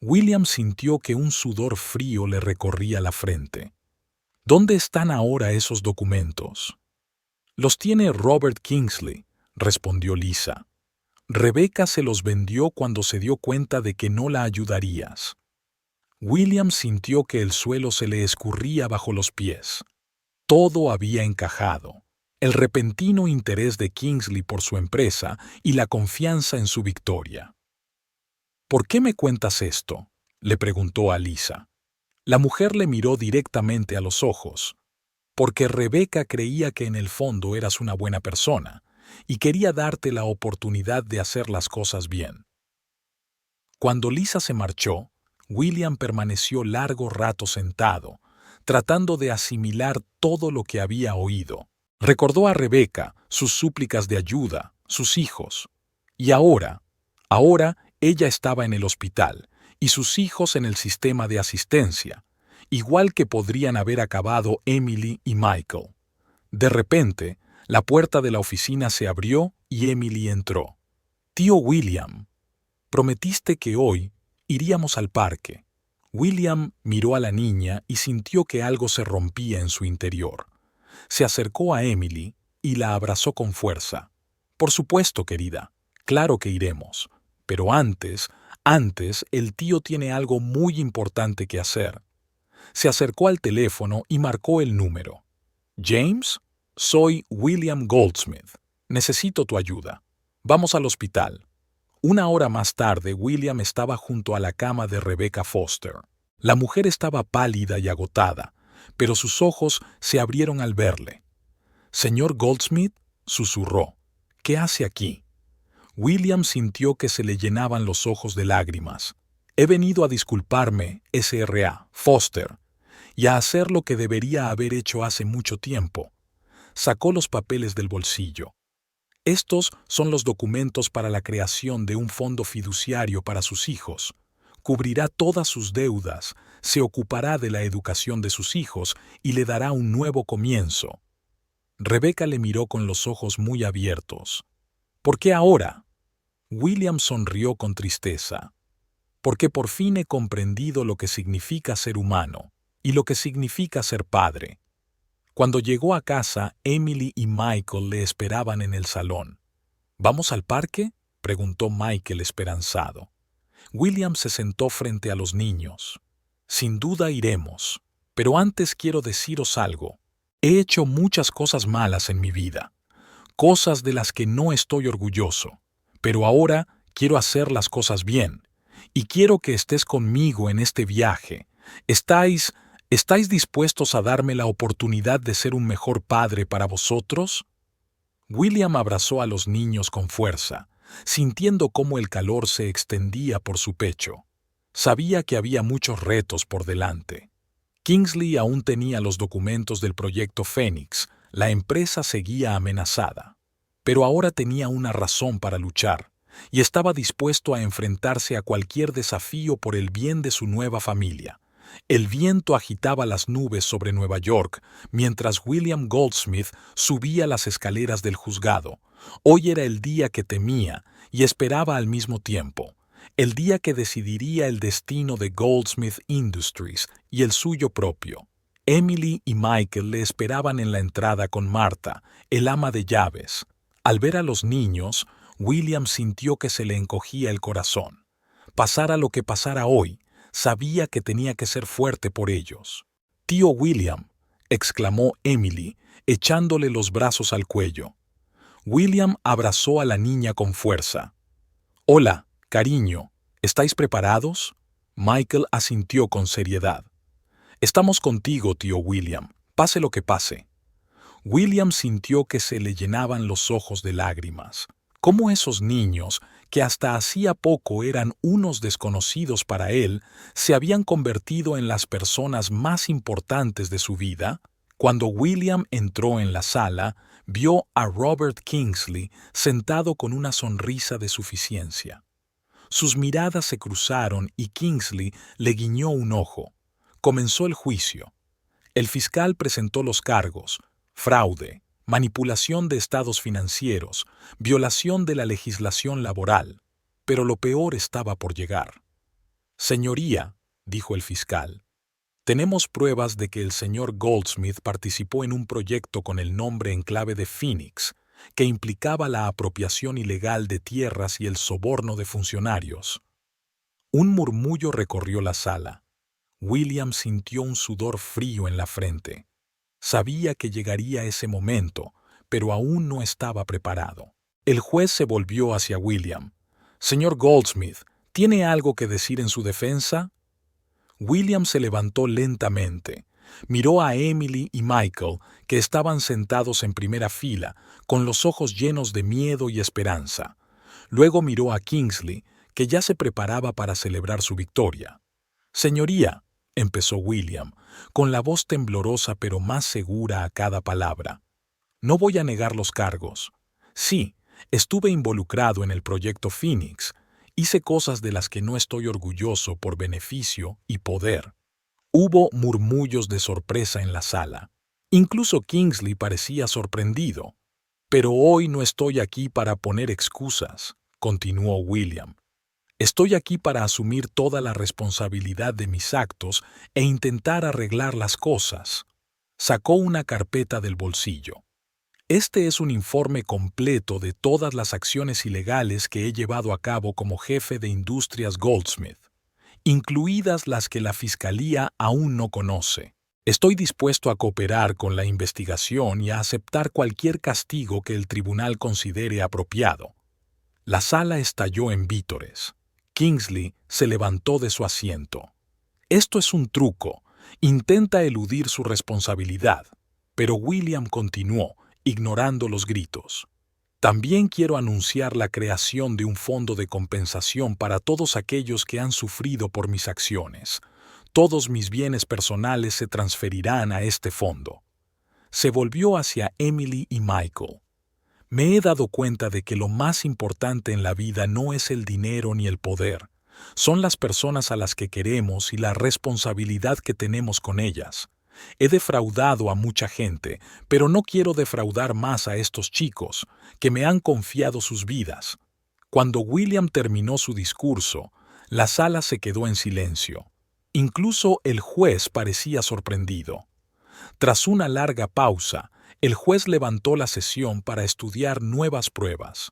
William sintió que un sudor frío le recorría la frente. ¿Dónde están ahora esos documentos? Los tiene Robert Kingsley, respondió Lisa. Rebecca se los vendió cuando se dio cuenta de que no la ayudarías. William sintió que el suelo se le escurría bajo los pies. Todo había encajado. El repentino interés de Kingsley por su empresa y la confianza en su victoria. ¿Por qué me cuentas esto?, le preguntó a Lisa. La mujer le miró directamente a los ojos. Porque Rebecca creía que en el fondo eras una buena persona y quería darte la oportunidad de hacer las cosas bien. Cuando Lisa se marchó, William permaneció largo rato sentado, tratando de asimilar todo lo que había oído. Recordó a Rebecca, sus súplicas de ayuda, sus hijos. Y ahora ella estaba en el hospital y sus hijos en el sistema de asistencia, igual que podrían haber acabado Emily y Michael. De repente, la puerta de la oficina se abrió y Emily entró. «Tío William, prometiste que hoy iríamos al parque». William miró a la niña y sintió que algo se rompía en su interior. Se acercó a Emily y la abrazó con fuerza. «Por supuesto, querida, claro que iremos. Pero antes, el tío tiene algo muy importante que hacer». Se acercó al teléfono y marcó el número. «James, soy William Goldsmith. Necesito tu ayuda. Vamos al hospital». Una hora más tarde, William estaba junto a la cama de Rebecca Foster. La mujer estaba pálida y agotada, pero sus ojos se abrieron al verle. «Señor Goldsmith», susurró, «¿qué hace aquí?». William sintió que se le llenaban los ojos de lágrimas. «He venido a disculparme, Sra. Foster, y a hacer lo que debería haber hecho hace mucho tiempo». Sacó los papeles del bolsillo. «Estos son los documentos para la creación de un fondo fiduciario para sus hijos. Cubrirá todas sus deudas, se ocupará de la educación de sus hijos y le dará un nuevo comienzo». Rebecca le miró con los ojos muy abiertos. «¿Por qué ahora?». William sonrió con tristeza. «Porque por fin he comprendido lo que significa ser humano y lo que significa ser padre». Cuando llegó a casa, Emily y Michael le esperaban en el salón. «¿Vamos al parque?», preguntó Michael esperanzado. William se sentó frente a los niños. «Sin duda iremos, pero antes quiero deciros algo. He hecho muchas cosas malas en mi vida, cosas de las que no estoy orgulloso, pero ahora quiero hacer las cosas bien, y quiero que estés conmigo en este viaje. ¿Estáis dispuestos a darme la oportunidad de ser un mejor padre para vosotros?». William abrazó a los niños con fuerza, sintiendo cómo el calor se extendía por su pecho. Sabía que había muchos retos por delante. Kingsley aún tenía los documentos del proyecto Phoenix, la empresa seguía amenazada. Pero ahora tenía una razón para luchar, y estaba dispuesto a enfrentarse a cualquier desafío por el bien de su nueva familia. El viento agitaba las nubes sobre Nueva York mientras William Goldsmith subía las escaleras del juzgado. Hoy era el día que temía y esperaba al mismo tiempo, el día que decidiría el destino de Goldsmith Industries y el suyo propio. Emily y Michael le esperaban en la entrada con Marta, el ama de llaves. Al ver a los niños, William sintió que se le encogía el corazón. Pasara lo que pasara hoy, sabía que tenía que ser fuerte por ellos. «Tío William», exclamó Emily, echándole los brazos al cuello. William abrazó a la niña con fuerza. «Hola, cariño, ¿estáis preparados?». Michael asintió con seriedad. «Estamos contigo, tío William, pase lo que pase». William sintió que se le llenaban los ojos de lágrimas. Cómo esos niños, que hasta hacía poco eran unos desconocidos para él, se habían convertido en las personas más importantes de su vida. Cuando William entró en la sala, vio a Robert Kingsley sentado con una sonrisa de suficiencia. Sus miradas se cruzaron y Kingsley le guiñó un ojo. Comenzó el juicio. El fiscal presentó los cargos: fraude, manipulación de estados financieros, violación de la legislación laboral. Pero lo peor estaba por llegar. «Señoría», dijo el fiscal, «tenemos pruebas de que el señor Goldsmith participó en un proyecto con el nombre en clave de Phoenix, que implicaba la apropiación ilegal de tierras y el soborno de funcionarios». Un murmullo recorrió la sala. William sintió un sudor frío en la frente. Sabía que llegaría ese momento, pero aún no estaba preparado. El juez se volvió hacia William. «Señor Goldsmith, ¿tiene algo que decir en su defensa?» William se levantó lentamente. Miró a Emily y Michael, que estaban sentados en primera fila, con los ojos llenos de miedo y esperanza. Luego miró a Kingsley, que ya se preparaba para celebrar su victoria. «Señoría», empezó William, con la voz temblorosa pero más segura a cada palabra, «no voy a negar los cargos. Sí, estuve involucrado en el proyecto Phoenix. Hice cosas de las que no estoy orgulloso por beneficio y poder». Hubo murmullos de sorpresa en la sala. Incluso Kingsley parecía sorprendido. «Pero hoy no estoy aquí para poner excusas», continuó William. «Estoy aquí para asumir toda la responsabilidad de mis actos e intentar arreglar las cosas». Sacó una carpeta del bolsillo. «Este es un informe completo de todas las acciones ilegales que he llevado a cabo como jefe de Industrias Goldsmith, incluidas las que la Fiscalía aún no conoce. Estoy dispuesto a cooperar con la investigación y a aceptar cualquier castigo que el tribunal considere apropiado». La sala estalló en vítores. Kingsley se levantó de su asiento. «Esto es un truco. Intenta eludir su responsabilidad». Pero William continuó, ignorando los gritos. «También quiero anunciar la creación de un fondo de compensación para todos aquellos que han sufrido por mis acciones. Todos mis bienes personales se transferirán a este fondo». Se volvió hacia Emily y Michael. «Me he dado cuenta de que lo más importante en la vida no es el dinero ni el poder. Son las personas a las que queremos y la responsabilidad que tenemos con ellas. He defraudado a mucha gente, pero no quiero defraudar más a estos chicos, que me han confiado sus vidas». Cuando William terminó su discurso, la sala se quedó en silencio. Incluso el juez parecía sorprendido. Tras una larga pausa, el juez levantó la sesión para estudiar nuevas pruebas.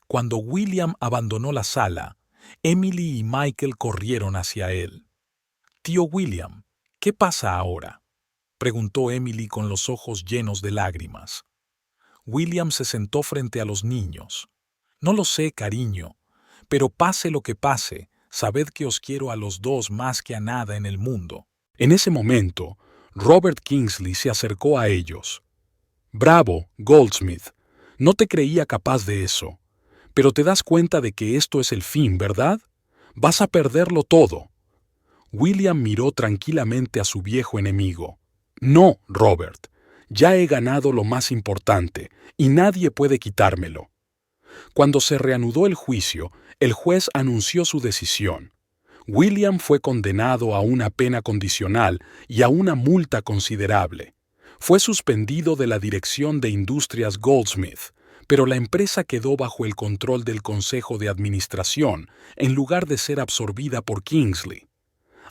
Cuando William abandonó la sala, Emily y Michael corrieron hacia él. «Tío William, ¿qué pasa ahora?», preguntó Emily con los ojos llenos de lágrimas. William se sentó frente a los niños. «No lo sé, cariño, pero pase lo que pase, sabed que os quiero a los dos más que a nada en el mundo». En ese momento, Robert Kingsley se acercó a ellos. «Bravo, Goldsmith. No te creía capaz de eso. Pero te das cuenta de que esto es el fin, ¿verdad? Vas a perderlo todo». William miró tranquilamente a su viejo enemigo. «No, Robert. Ya he ganado lo más importante, y nadie puede quitármelo». Cuando se reanudó el juicio, el juez anunció su decisión. William fue condenado a una pena condicional y a una multa considerable. Fue suspendido de la dirección de Industrias Goldsmith, pero la empresa quedó bajo el control del Consejo de Administración en lugar de ser absorbida por Kingsley.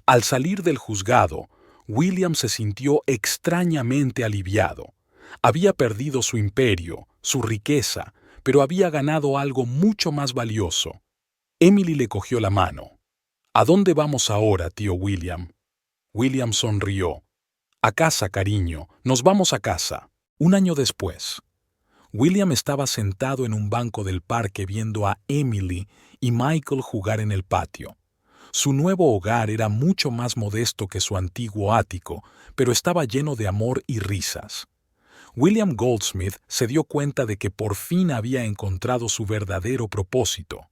Al salir del juzgado, William se sintió extrañamente aliviado. Había perdido su imperio, su riqueza, pero había ganado algo mucho más valioso. Emily le cogió la mano. «¿A dónde vamos ahora, tío William?» William sonrió. «A casa, cariño, nos vamos a casa». Un año después, William estaba sentado en un banco del parque viendo a Emily y Michael jugar en el patio. Su nuevo hogar era mucho más modesto que su antiguo ático, pero estaba lleno de amor y risas. William Goldsmith se dio cuenta de que por fin había encontrado su verdadero propósito.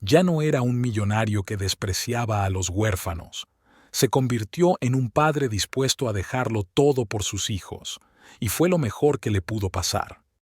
Ya no era un millonario que despreciaba a los huérfanos. Se convirtió en un padre dispuesto a dejarlo todo por sus hijos, y fue lo mejor que le pudo pasar.